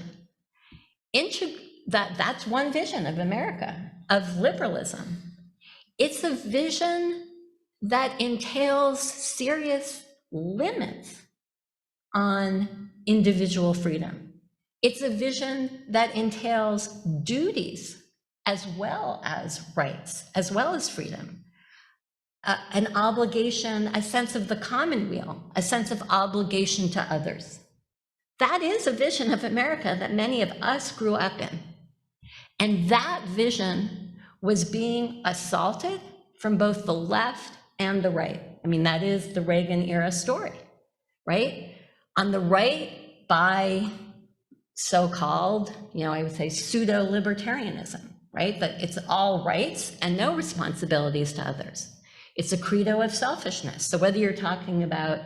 That's one vision of America, of liberalism. It's a vision that entails serious limits on individual freedom. It's a vision that entails duties as well as rights, as well as freedom. An obligation, a sense of the commonweal, a sense of obligation to others. That is a vision of America that many of us grew up in. And that vision was being assaulted from both the left and the right. I mean, that is the Reagan era story, right? On the right, by so-called, I would say pseudo-libertarianism, right? That it's all rights and no responsibilities to others. It's a credo of selfishness. So whether you're talking about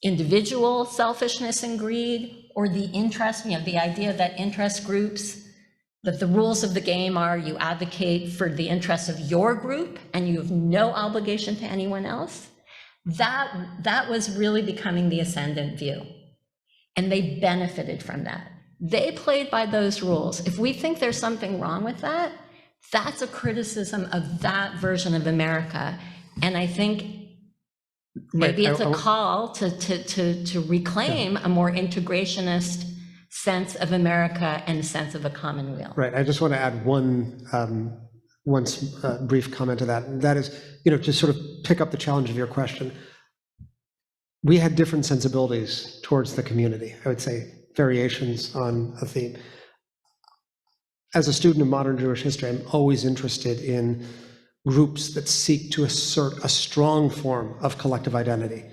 individual selfishness and greed, or the interest, the idea that interest groups, that the rules of the game are you advocate for the interests of your group and you have no obligation to anyone else, that was really becoming the ascendant view. And they benefited from that. They played by those rules. If we think there's something wrong with that, that's a criticism of that version of America. And I think maybe it's a call to reclaim a more integrationist sense of America and a sense of a commonweal. Right. I just want to add one brief comment to that. And that is, to sort of pick up the challenge of your question. We had different sensibilities towards the community. I would say variations on a theme. As a student of modern Jewish history, I'm always interested in groups that seek to assert a strong form of collective identity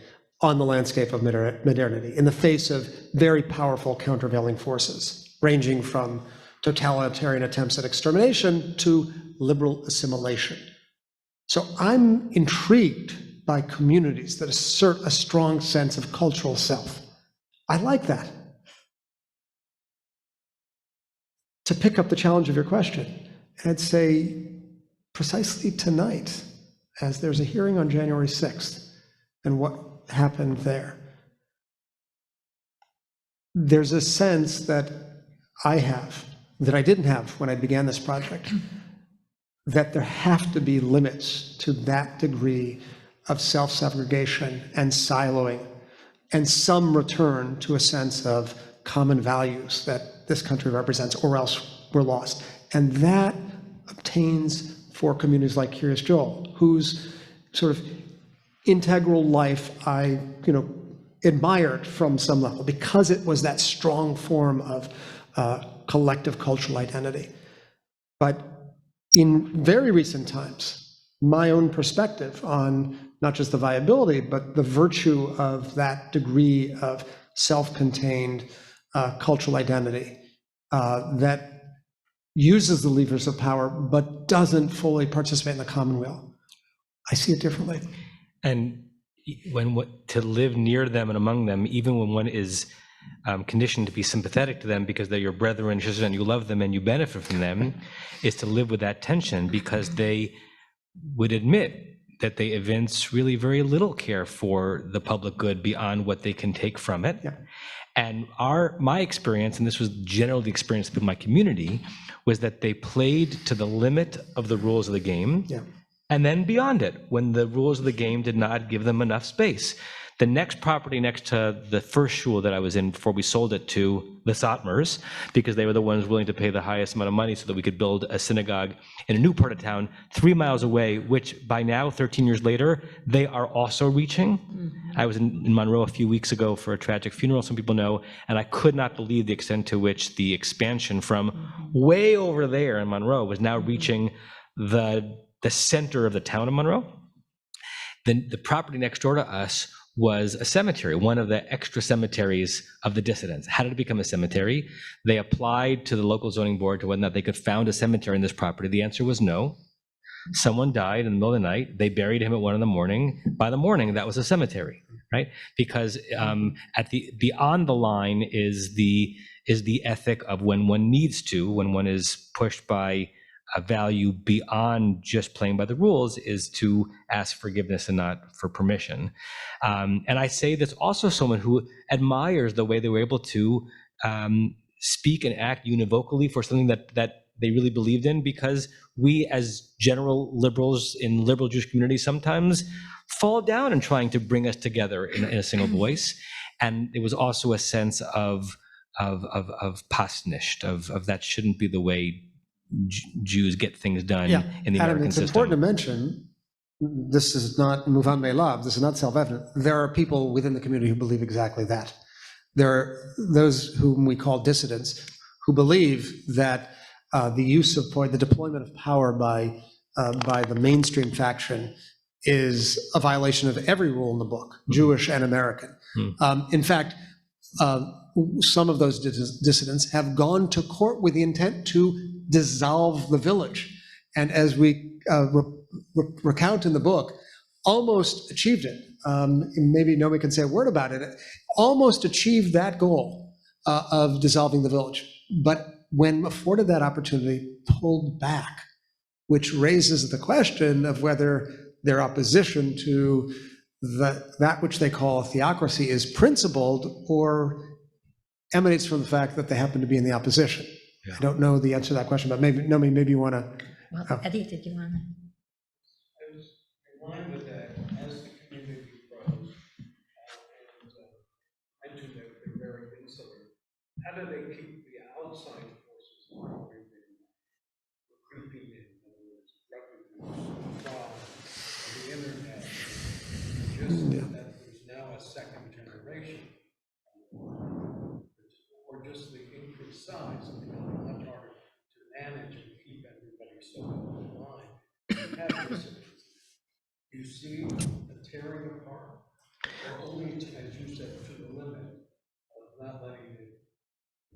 on the landscape of modernity in the face of very powerful countervailing forces, ranging from totalitarian attempts at extermination to liberal assimilation. So I'm intrigued by communities that assert a strong sense of cultural self. I like that. To pick up the challenge of your question, I'd say precisely tonight, as there's a hearing on January 6th, and what happened there, there's a sense that I have, that I didn't have when I began this project, that there have to be limits to that degree of self-segregation and siloing, and some return to a sense of common values that this country represents, or else we're lost. And that obtains for communities like Kiryah Joel, whose sort of integral life I admired from some level, because it was that strong form of collective cultural identity. But in very recent times, my own perspective on not just the viability, but the virtue of that degree of self-contained cultural identity that uses the levers of power, but doesn't fully participate in the commonweal. I see it differently. And to live near them and among them, even when one is conditioned to be sympathetic to them because they're your brethren, sisters, and you love them and you benefit from them, is to live with that tension, because they would admit that they evince really very little care for the public good beyond what they can take from it. Yeah. And my experience, and this was generally the experience of my community, was that they played to the limit of the rules of the game, and then beyond it, when the rules of the game did not give them enough space. The next property next to the first shul that I was in before we sold it to the Satmars, because they were the ones willing to pay the highest amount of money so that we could build a synagogue in a new part of town 3 miles away, which by now, 13 years later, they are also reaching. Mm-hmm. I was in Monroe a few weeks ago for a tragic funeral, some people know, and I could not believe the extent to which the expansion from way over there in Monroe was now reaching the center of the town of Monroe. Then the property next door to us was a cemetery, one of the extra cemeteries of the dissidents. How did it become a cemetery? They applied to the local zoning board to whether or not they could found a cemetery in this property. The answer was no. Someone died in the middle of the night. They buried him at 1 a.m. By the morning, that was a cemetery, right? Because at the beyond the line is the ethic of when one needs to, when one is pushed by a value beyond just playing by the rules, is to ask forgiveness and not for permission. And I say that's also someone who admires the way they were able to speak and act univocally for something that they really believed in, because we as general liberals in liberal Jewish communities sometimes fall down in trying to bring us together in a single voice. And it was also a sense of pasnisht, of that shouldn't be the way Jews get things done in the Adam, American it's system. important to mention, this is not Muvan Me'elav, this is not self-evident. There are people within the community who believe exactly that. There are those whom we call dissidents who believe that the use of the deployment of power by the mainstream faction is a violation of every rule in the book, Jewish and American. In fact, some of those dissidents have gone to court with the intent to dissolve the village. And as we recount in the book, almost achieved it. Maybe Nomi can say a word about it. Almost achieved that goal of dissolving the village. But when afforded that opportunity, pulled back, which raises the question of whether their opposition to that which they call a theocracy is principled or emanates from the fact that they happen to be in the opposition. I don't know the answer to that question, but maybe, Nomi, maybe you want to. Well, Eddie, did you want to? I was reminded that as the community grows, and mentioned that they're very insular, how do they keep the outside forces from creeping in? In other words, refugees, jobs, the internet, just that there's now a second generation, or just the increased size, it's becoming much harder to manage and keep everybody so in line. You have this, you see a tearing apart, or only, as you said, to the limit of not letting it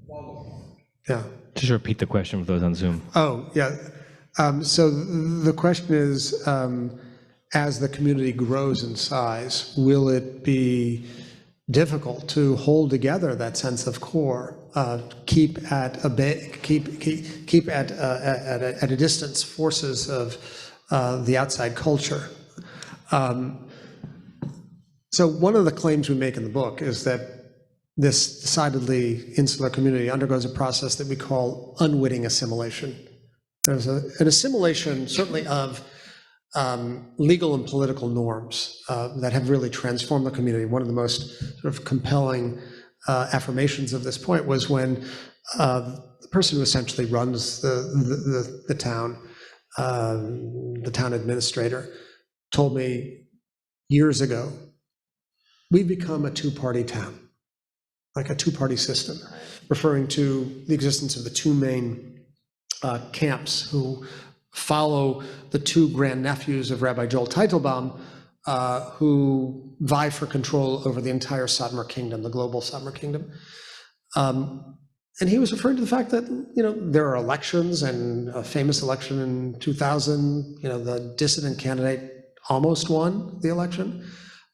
fall apart. Yeah. Just repeat the question for those on Zoom. Oh, yeah. So the question is, as the community grows in size, will it be difficult to hold together that sense of core, keep at a distance forces of the outside culture? So one of the claims we make in the book is that this decidedly insular community undergoes a process that we call unwitting assimilation. There's an assimilation, certainly, of legal and political norms that have really transformed the community. One of the most sort of compelling affirmations of this point was when the person who essentially runs the town administrator, told me years ago, we've become a two-party town, like a two-party system, referring to the existence of the two main camps who follow the two grandnephews of Rabbi Joel Teitelbaum, who vie for control over the entire Satmar kingdom, the global Satmar kingdom. And he was referring to the fact that, there are elections, and a famous election in 2000, the dissident candidate almost won the election.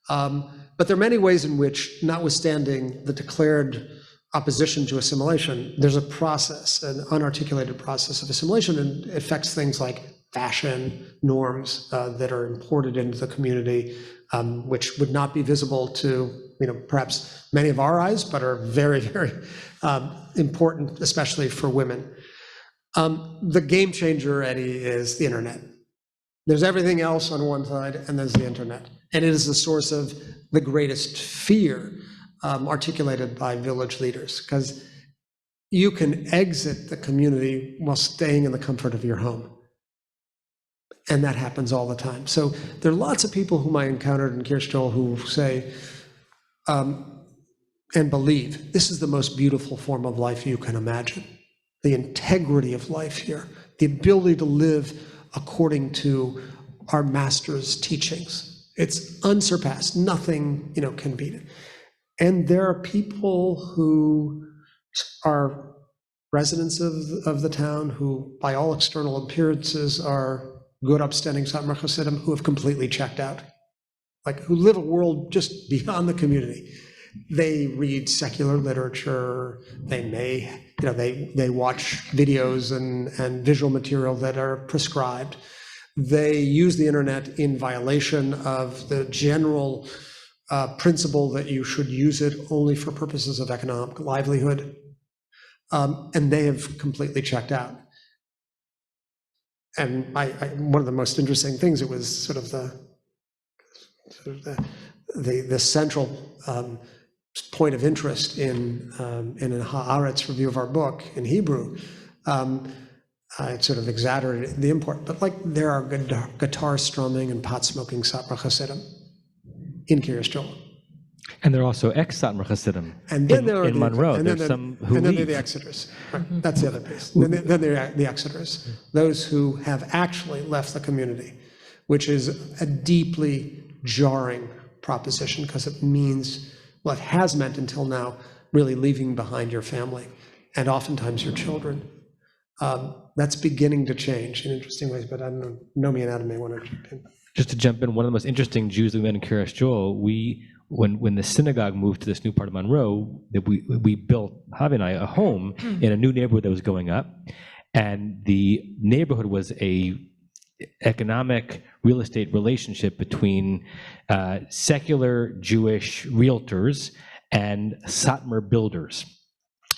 But there are many ways in which, notwithstanding the declared opposition to assimilation, there's a process, an unarticulated process of assimilation, and it affects things like fashion, norms that are imported into the community, which would not be visible to, perhaps many of our eyes, but are very, very important, especially for women. The game changer, Eddie, is the internet. There's everything else on one side, and there's the internet. And it is the source of the greatest fear articulated by village leaders, because you can exit the community while staying in the comfort of your home. And that happens all the time. So there are lots of people whom I encountered in Kiryah Joel who say and believe this is the most beautiful form of life you can imagine. The integrity of life here, the ability to live according to our master's teachings. It's unsurpassed. Nothing, can beat it. And there are people who are residents of the town who, by all external appearances, are good upstanding Satmar Hasidim who have completely checked out, like who live a world just beyond the community. They read secular literature, they may, they watch videos and visual material that are prescribed. They use the internet in violation of the general principle that you should use it only for purposes of economic livelihood. And they have completely checked out. And one of the most interesting things, it was sort of the central point of interest in Haaretz review of our book in Hebrew. It sort of exaggerated the import, but like there are guitar strumming and pot smoking Satmar Hasidim in Kiryah Joel. And there are also ex-Satmar Hasidim And then there are in Monroe. There's some who and then leave. they're the Exeters. Right. That's the other piece. Then they're the Exeters, those who have actually left the community, which is a deeply jarring proposition because it means, well, it has meant until now, really leaving behind your family and oftentimes your children. That's beginning to change in interesting ways, but I don't know, Nomi and Adam may want to jump in. Just to jump in, one of the most interesting Jews that we met in Kiryah Joel, when the synagogue moved to this new part of Monroe, we built, Javi and I, a home in a new neighborhood that was going up. And the neighborhood was a economic real estate relationship between secular Jewish realtors and Satmar builders.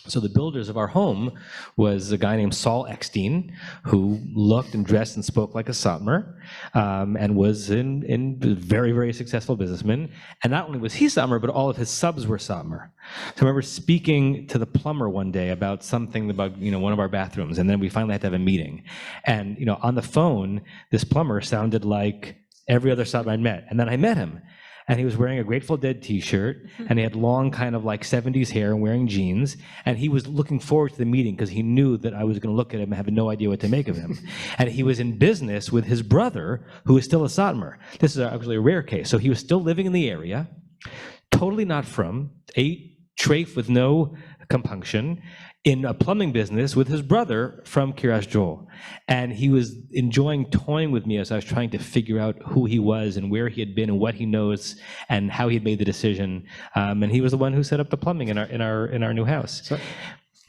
So the builders of our home was a guy named Saul Eckstein, who looked and dressed and spoke like a Satmar, and was in very, very successful businessman. And not only was he Satmar, but all of his subs were Satmar. So I remember speaking to the plumber one day about something about one of our bathrooms, and then we finally had to have a meeting. And on the phone, this plumber sounded like every other Satmar I'd met. And then I met him. And he was wearing a Grateful Dead t-shirt, and he had long kind of like 70s hair and wearing jeans. And he was looking forward to the meeting because he knew that I was going to look at him and have no idea what to make of him. And he was in business with his brother, who is still a Satmar. This is actually a rare case. So he was still living in the area, totally not from, ate treif with no compunction, in a plumbing business with his brother from Kiryah Joel. And he was enjoying toying with me as I was trying to figure out who he was and where he had been and what he knows and how he had made the decision. And he was the one who set up the plumbing in our new house. So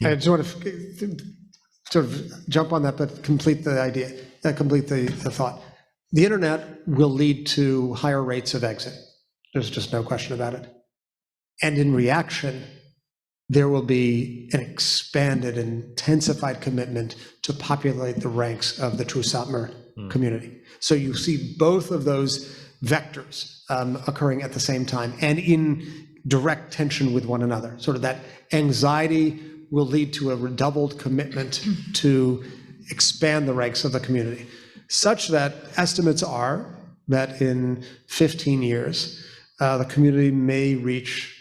I just want to sort of jump on that, but complete the idea, complete the thought. The internet will lead to higher rates of exit. There's just no question about it. And in reaction, there will be an expanded, intensified commitment to populate the ranks of the true Satmar community. So you see both of those vectors occurring at the same time and in direct tension with one another. Sort of that anxiety will lead to a redoubled commitment to expand the ranks of the community, such that estimates are that in 15 years, the community may reach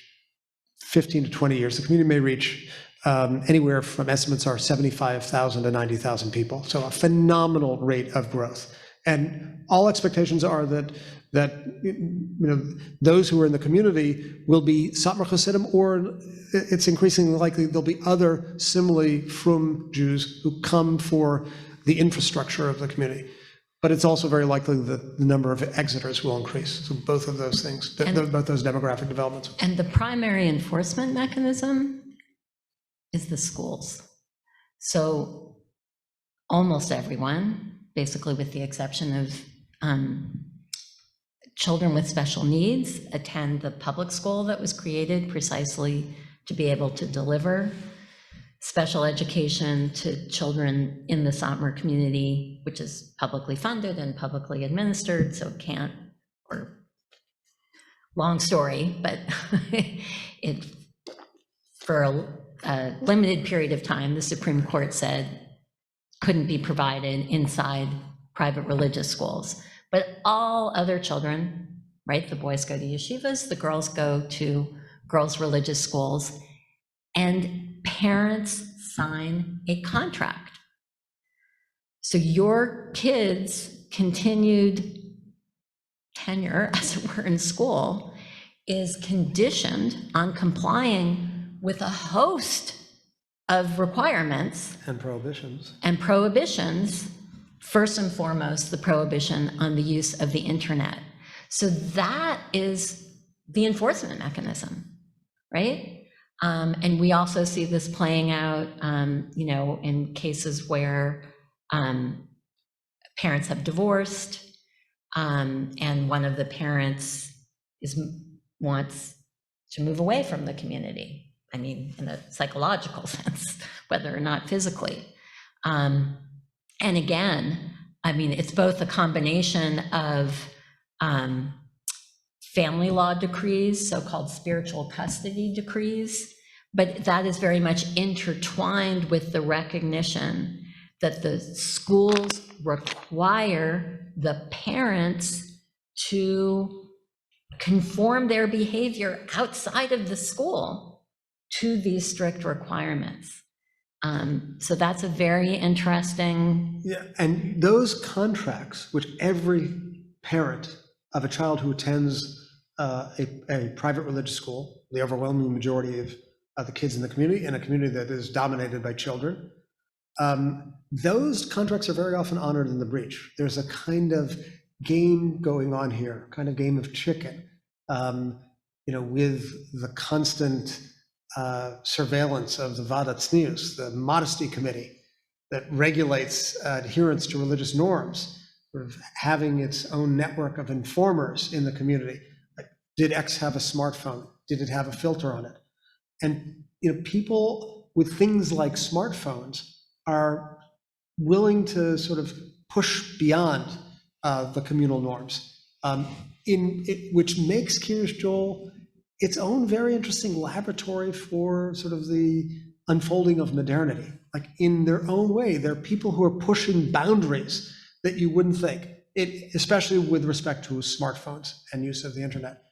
15 to 20 years, the community may reach anywhere from, estimates are 75,000 to 90,000 people. So a phenomenal rate of growth. And all expectations are that those who are in the community will be Satmar Hasidim, or it's increasingly likely there'll be other similarly frum Jews who come for the infrastructure of the community. But it's also very likely that the number of exiters will increase. So both of those things, both those demographic developments. And the primary enforcement mechanism is the schools. So almost everyone, basically with the exception of children with special needs, attend the public school that was created precisely to be able to deliver special education to children in the Satmar community, which is publicly funded and publicly administered, so can't, or long story, but it, for a limited period of time, the Supreme Court said couldn't be provided inside private religious schools. But all other children, right, the boys go to yeshivas, the girls go to girls' religious schools, and parents sign a contract. So your kids' continued tenure, as it were, in school is conditioned on complying with a host of requirements And prohibitions. First and foremost, the prohibition on the use of the internet. So that is the enforcement mechanism, right? And we also see this playing out, in cases where parents have divorced, and one of the parents wants to move away from the community. I mean, in a psychological sense, whether or not physically. And again, I mean, it's both a combination of family law decrees, so-called spiritual custody decrees, but that is very much intertwined with the recognition that the schools require the parents to conform their behavior outside of the school to these strict requirements. So that's a very interesting. Yeah, and those contracts, which every parent of a child who attends a private religious school, the overwhelming majority of the kids in the community, in a community that is dominated by children, those contracts are very often honored in the breach. There's a kind of game going on here, kind of game of chicken, with the constant surveillance of the Vadat Tznius, the modesty committee that regulates adherence to religious norms, sort of having its own network of informers in the community. Like, did X have a smartphone? Did it have a filter on it? And people with things like smartphones are willing to sort of push beyond the communal norms, which makes Kiryah Joel its own very interesting laboratory for sort of the unfolding of modernity. Like, in their own way, there are people who are pushing boundaries that you wouldn't think, especially with respect to smartphones and use of the internet.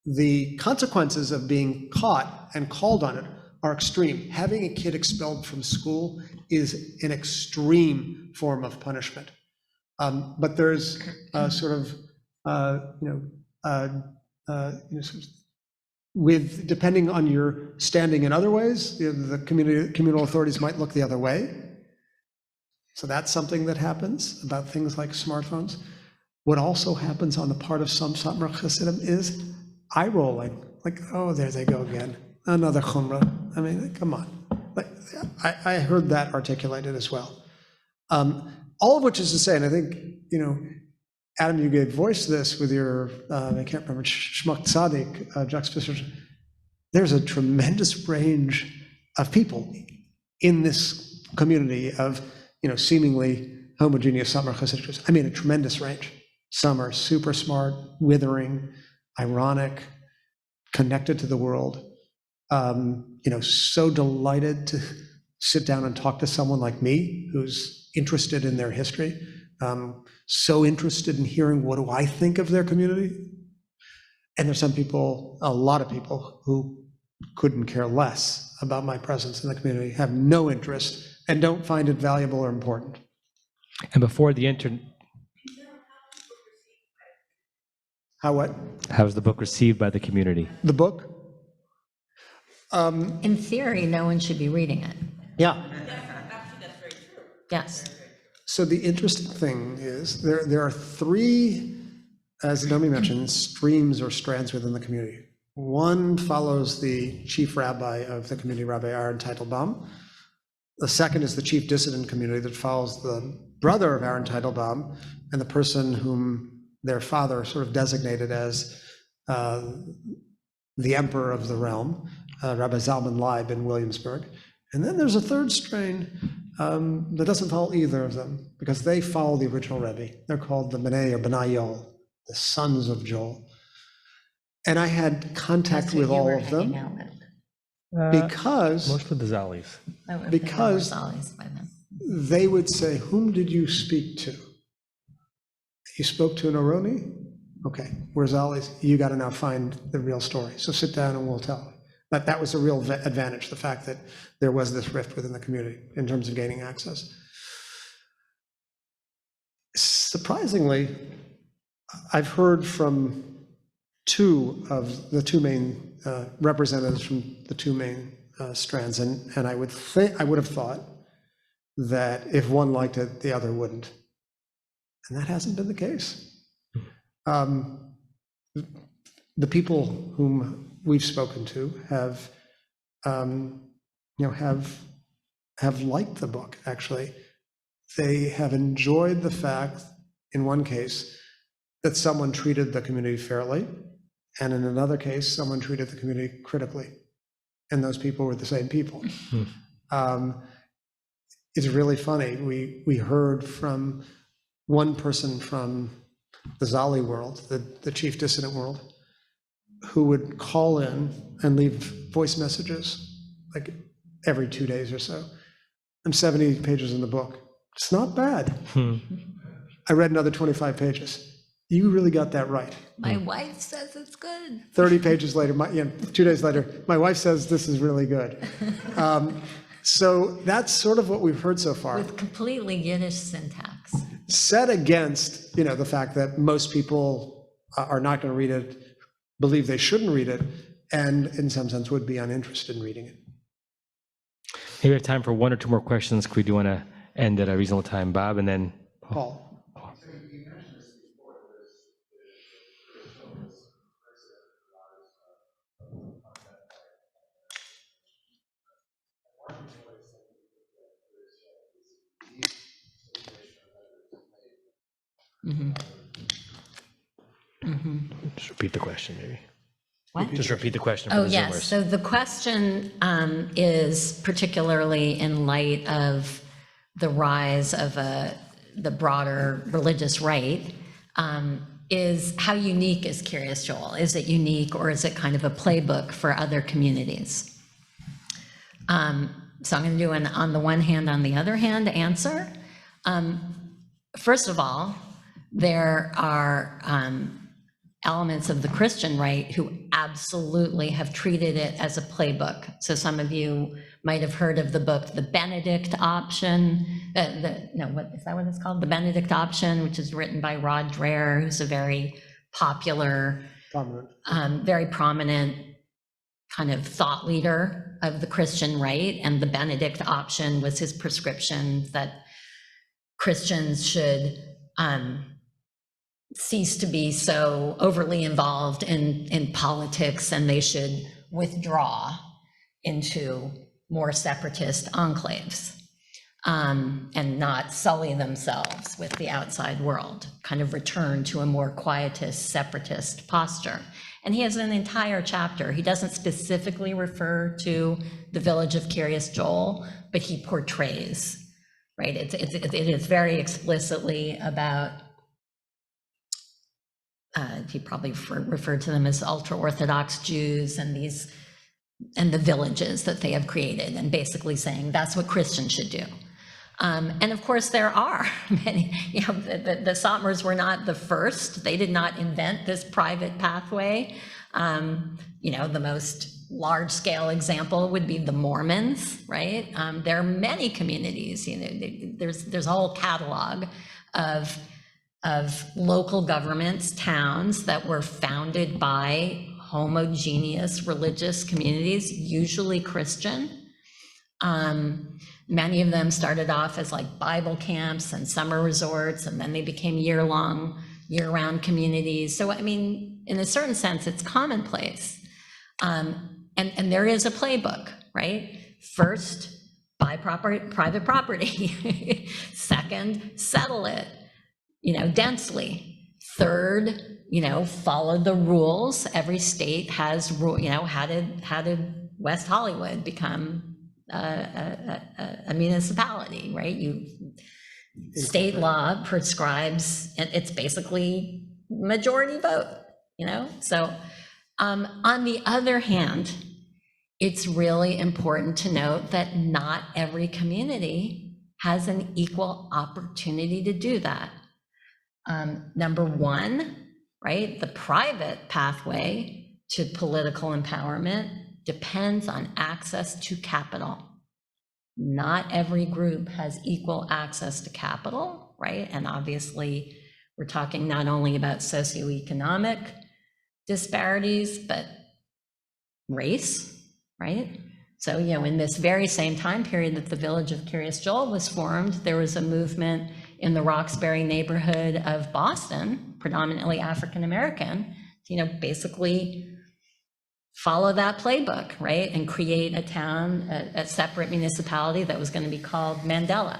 The consequences of being caught and called on it are extreme. Having a kid expelled from school is an extreme form of punishment. But there's depending on your standing in other ways, the communal authorities might look the other way. So that's something that happens about things like smartphones. What also happens on the part of some Satmar Hasidim is eye rolling, like, oh, there they go again, another chumrah. I mean, come on. Like, I heard that articulated as well. All of which is to say, and I think, Adam, you gave voice to this with your, I can't remember, Shmuk Tzaddik juxtaposition. There's a tremendous range of people in this community of, seemingly homogeneous Satmar Hasidic. I mean, a tremendous range. Some are super smart, withering, ironic, connected to the world, so delighted to sit down and talk to someone like me who's interested in their history, so interested in hearing what do I think of their community. And there's some people, a lot of people, who couldn't care less about my presence in the community, have no interest, and don't find it valuable or important. And before the internet, How what? how was the book received by the community? The book? In theory, no one should be reading it. Yeah. Yes. So the interesting thing is there are three, as Nomi mentioned, streams or strands within the community. One follows the chief rabbi of the community, Rabbi Untitled Chapter. The second is the chief dissident community that follows the brother of Untitled Chapter and the person whom their father sort of designated as the emperor of the realm, Rabbi Zalman Leib in Williamsburg. And then there's a third strain that doesn't follow either of them, because they follow the original Rebbe. They're called the Bnei or Bnai Joel, the sons of Joel. And I had contact with all of them because Most of the Zalis. Because they would say, whom did you speak to? You spoke to an Oroni? Okay, where's Ollie's? You got to now find the real story. So sit down and we'll tell. But that was a real advantage, the fact that there was this rift within the community in terms of gaining access. Surprisingly, I've heard from two of the two main representatives from the two main strands, and I would have thought that if one liked it, the other wouldn't. And that hasn't been the case. The people whom we've spoken to have, have liked the book, actually. They have enjoyed the fact, in one case, that someone treated the community fairly, and in another case, someone treated the community critically. And those people were the same people. It's really funny. We heard from one person from the Zali world, the chief dissident world, who would call in and leave voice messages like every 2 days or so. I'm 70 pages in the book. It's not bad. I read another 25 pages. You really got that right. My wife says it's good. 30 pages later, 2 days later, my wife says this is really good. So that's sort of what we've heard so far. With completely Yiddish syntax. Set against, the fact that most people are not going to read it, believe they shouldn't read it, and in some sense would be uninterested in reading it. Maybe we have time for one or two more questions. We do want to end at a reasonable time, Bob, and then Paul. just repeat the question, maybe. What? Just repeat the question for Oh, the yes. Zoomers. So the question is particularly in light of the rise of the broader religious right, is how unique is Kiryah Joel? Is it unique, or is it kind of a playbook for other communities? So I'm going to do an on the one hand, on the other hand answer. First of all, there are elements of the Christian right who absolutely have treated it as a playbook. So some of you might have heard of the book, The Benedict Option. What is that what it's called? The Benedict Option, which is written by Rod Dreher, who's a very popular, very prominent kind of thought leader of the Christian right. And the Benedict Option was his prescription that Christians should cease to be so overly involved in politics, and they should withdraw into more separatist enclaves and not sully themselves with the outside world, kind of return to a more quietist, separatist posture. And he has an entire chapter. He doesn't specifically refer to the village of Kiryah Joel, but he portrays, right? It is very explicitly about, he probably referred to them as ultra-Orthodox Jews and the villages that they have created, and basically saying that's what Christians should do. And of course there are many, the Satmars were not the first. They did not invent this private pathway. The most large-scale example would be the Mormons, right? There are many communities, there's a whole catalog of local governments, towns that were founded by homogeneous religious communities, usually Christian. Many of them started off as like Bible camps and summer resorts, and then they became year-round communities. So, I mean, in a certain sense, it's commonplace. And there is a playbook, right? First, buy private property. Second, settle it, densely. Third, follow the rules. Every state has, how did West Hollywood become a municipality, right? State law prescribes, it's basically majority vote, So on the other hand, it's really important to note that not every community has an equal opportunity to do that. Number one, right, the private pathway to political empowerment depends on access to capital. Not every group has equal access to capital, right? And obviously, we're talking not only about socioeconomic disparities, but race, right? So, in this very same time period that the village of Kiryah Joel was formed, there was a movement in the Roxbury neighborhood of Boston, predominantly African American, basically follow that playbook, right? And create a town, a separate municipality that was going to be called Mandela.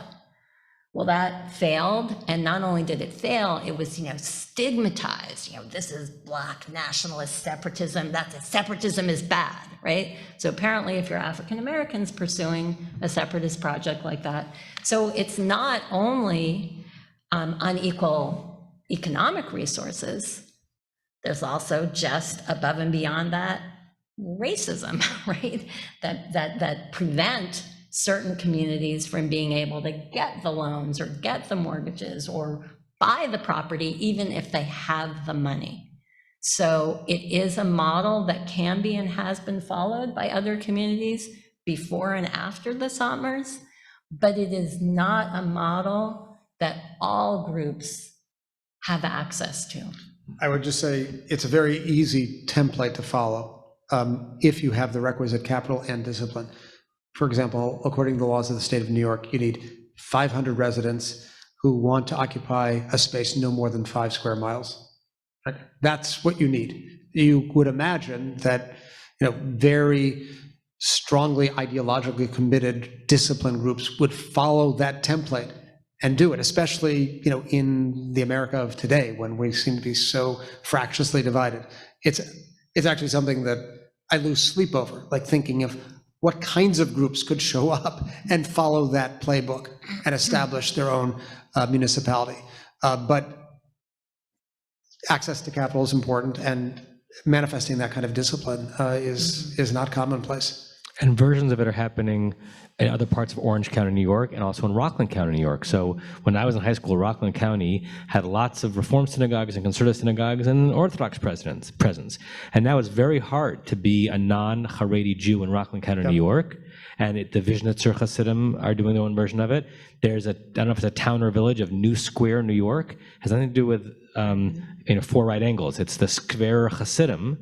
Well, that failed, and not only did it fail, it was, stigmatized. This is Black nationalist separatism. Separatism is bad, right? So apparently, if you're African Americans pursuing a separatist project like that, so it's not only unequal economic resources. There's also just above and beyond that racism, right? That prevent certain communities from being able to get the loans or get the mortgages or buy the property, even if they have the money. So it is a model that can be and has been followed by other communities before and after the Satmars, but it is not a model that all groups have access to. I would just say it's a very easy template to follow if you have the requisite capital and discipline. For example, according to the laws of the state of New York, you need 500 residents who want to occupy a space no more than 5 square miles. Right? That's what you need. You would imagine that very strongly ideologically committed discipline groups would follow that template and do it, especially in the America of today when we seem to be so fractiously divided. It's actually something that I lose sleep over, like thinking of what kinds of groups could show up and follow that playbook and establish their own municipality. But access to capital is important, and manifesting that kind of discipline is not commonplace. And versions of it are happening in other parts of Orange County, New York, and also in Rockland County, New York. So when I was in high school, Rockland County had lots of Reform synagogues and conservative synagogues and Orthodox presence. And now it's very hard to be a non-Haredi Jew in Rockland County, New York. And the Vizhnitzer Hasidim are doing their own version of it. There's I don't know if it's a town or village of New Square, New York. It has nothing to do with 4 right angles. It's the Square Hasidim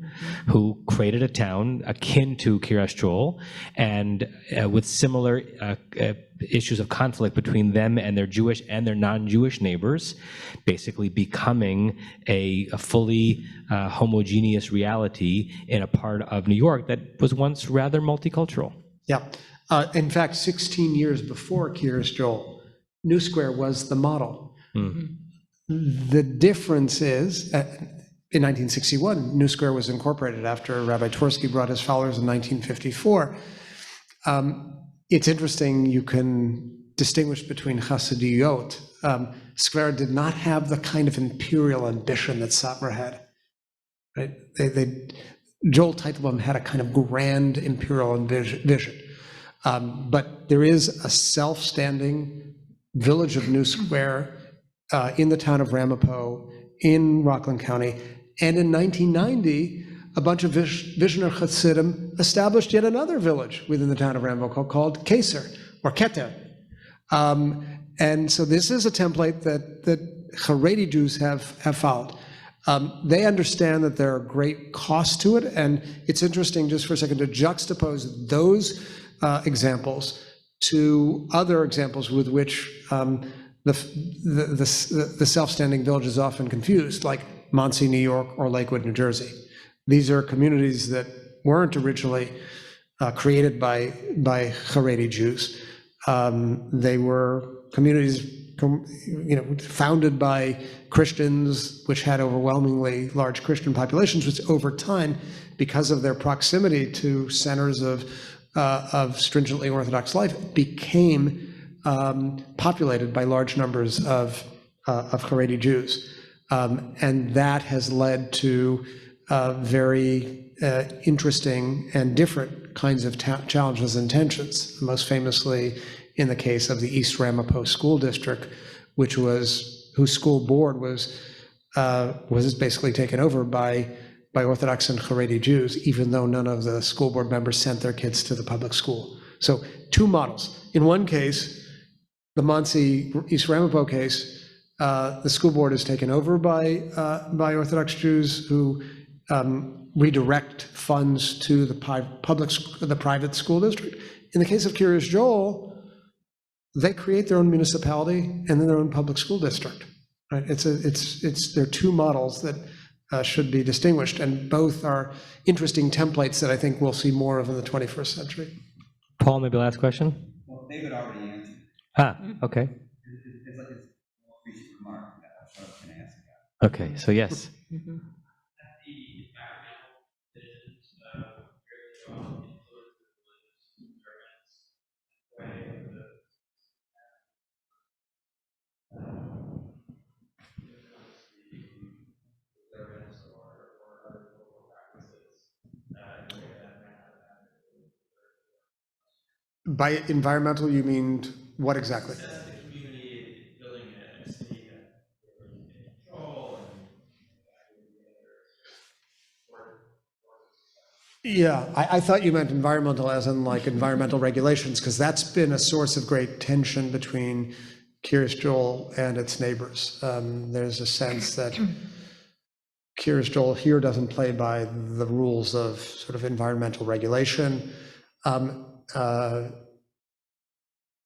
who created a town akin to Kiryah Joel, and with similar issues of conflict between them and their Jewish and their non-Jewish neighbors, basically becoming a fully homogeneous reality in a part of New York that was once rather multicultural. Yeah. In fact, 16 years before Kiryah Joel, New Square was the model. The difference is, in 1961, New Square was incorporated after Rabbi Twersky brought his followers in 1954. It's interesting, you can distinguish between Hasidiyot. Square did not have the kind of imperial ambition that Satmar had. Right? Joel Teitelbaum had a kind of grand imperial vision. But there is a self-standing village of New Square in the town of Ramapo in Rockland County. And in 1990, a bunch of Vizhner Hasidim established yet another village within the town of Ramapo called Keser, or Keter. And so this is a template that Haredi Jews have followed. They understand that there are great costs to it, and it's interesting just for a second to juxtapose those examples to other examples with which the self-standing village is often confused, like Monsey, New York, or Lakewood, New Jersey. These are communities that weren't originally created by Haredi Jews. They were communities founded by Christians, which had overwhelmingly large Christian populations, which over time, because of their proximity to centers of stringently Orthodox life, became populated by large numbers of Haredi Jews. And that has led to very interesting and different kinds of challenges and tensions, most famously in the case of the East Ramapo School District, whose school board was basically taken over by Orthodox and Haredi Jews, even though none of the school board members sent their kids to the public school. So 2 models. In one case, the Monsey East Ramapo case, the school board is taken over by Orthodox Jews who redirect funds to the private school district. In the case of Kiryah Joel, they create their own municipality and then their own public school district, right? They're two models that should be distinguished, and both are interesting templates that I think we'll see more of in the 21st century. Paul, maybe last question? Well, David already answered. Okay. It's a more recent remark. That's what I was going to ask about. Okay, so yes. By environmental, you mean what exactly? Yeah, I thought you meant environmental as in like environmental regulations, because that's been a source of great tension between Kiryah Joel and its neighbors. There's a sense that Kiryah Joel here doesn't play by the rules of sort of environmental regulation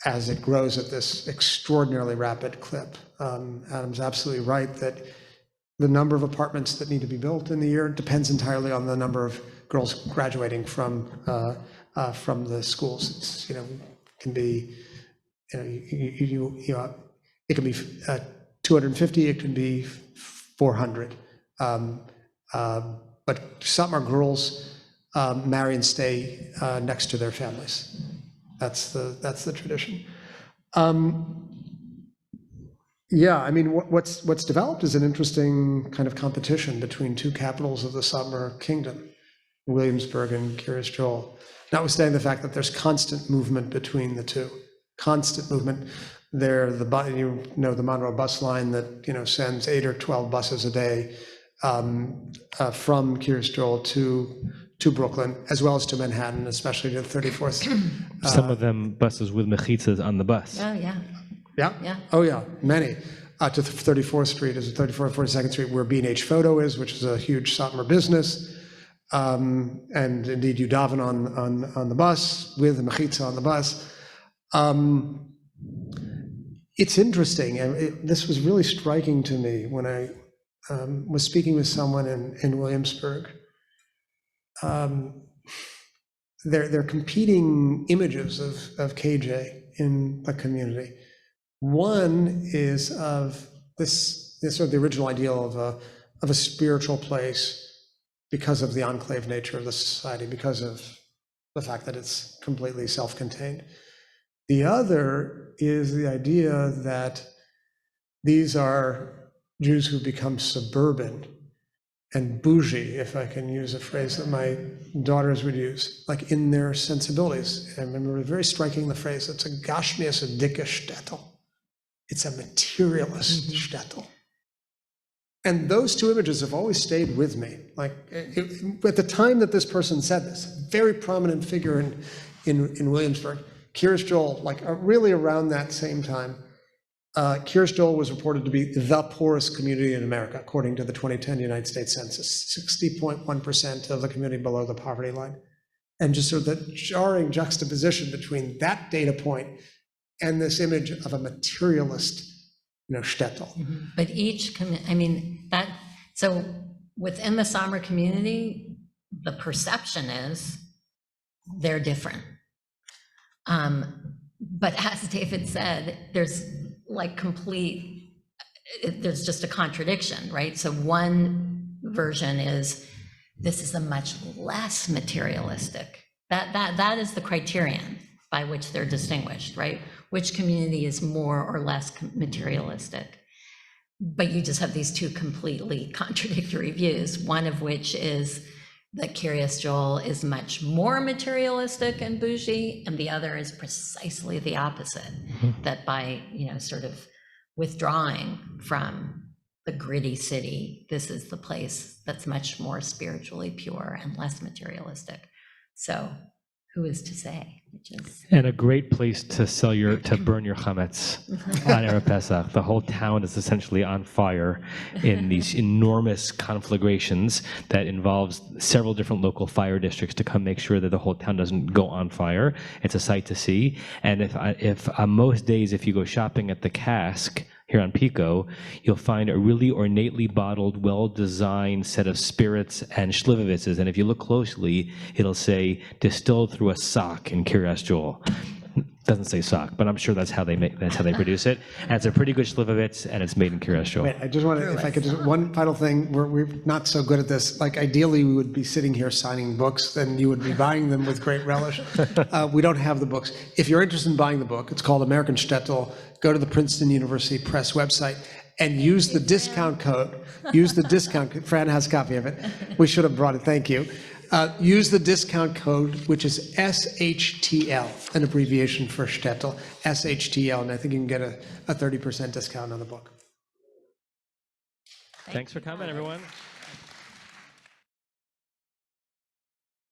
as it grows at this extraordinarily rapid clip. Adam's absolutely right that the number of apartments that need to be built in the year depends entirely on the number of girls graduating from the schools. It's, can be, it can be 250, it can be 400. But Satmar girls marry and stay next to their families. That's the tradition. Yeah, I mean, what's developed is an interesting kind of competition between two capitals of the Satmar kingdom, Williamsburg and Kiryah Joel, notwithstanding the fact that there's constant movement between the two, constant movement. The Monroe bus line that sends 8 or 12 buses a day from Kiryah Joel to Brooklyn, as well as to Manhattan, especially to the 34th. Some of them buses with mechitzas on the bus. Oh, yeah. Yeah? Yeah. Oh, yeah, many. To 34th Street, is 34th and 42nd Street, where B&H Photo is, which is a huge Satmar business. And indeed, you daven on the bus, with the mechitza on the bus. It's interesting, and this was really striking to me when I was speaking with someone in Williamsburg. They're competing images of KJ in the community. One is of this sort of the original ideal of a spiritual place because of the enclave nature of the society, because of the fact that it's completely self-contained. The other is the idea that these are Jews who become suburban and bougie, if I can use a phrase that my daughters would use, like in their sensibilities. I remember very striking the phrase, it's a gashmias a dicke shtetl. It's a materialist shtetl. And those two images have always stayed with me. Like at the time that this person said this, very prominent figure in Williamsburg, Kiryah Joel, like really around that same time, Kiryah Joel was reported to be the poorest community in America, according to the 2010 United States Census, 60.1% of the community below the poverty line. And just sort of the jarring juxtaposition between that data point and this image of a materialist, shtetl. But so within the Satmar community, the perception is they're different. But as David said, there's just a contradiction, right? So one version is, this is a much less materialistic. That is the criterion by which they're distinguished, right? Which community is more or less materialistic? But you just have these two completely contradictory views, one of which is that Kiryah Joel is much more materialistic and bougie, and the other is precisely the opposite, that by, sort of withdrawing from the gritty city, this is the place that's much more spiritually pure and less materialistic. So who is to say, which is, And a great place to burn your chametz on Erev Pesach. The whole town is essentially on fire in these enormous conflagrations that involves several different local fire districts to come make sure that the whole town doesn't go on fire. It's a sight to see. And if on most days, if you go shopping at the Cask here on Pico, you'll find a really ornately bottled, well-designed set of spirits and shlivovitzes. And if you look closely, it'll say distilled through a sock in Kiryah Joel. Doesn't say sock, but I'm sure that's how they produce it. And it's a pretty good slivovitz, and it's made in Kiryah Joel. Wait, I just want to, if I could just, one final thing, we're not so good at this. Like ideally, we would be sitting here signing books, and you would be buying them with great relish. We don't have the books. If you're interested in buying the book, it's called American Shtetl. Go to the Princeton University Press website and use the discount code. Use the discount code. Fran has a copy of it. We should have brought it, thank you. Use the discount code, which is SHTL, an abbreviation for Shtetl, SHTL, and I think you can get a 30% discount on the book. Thanks for coming, everyone.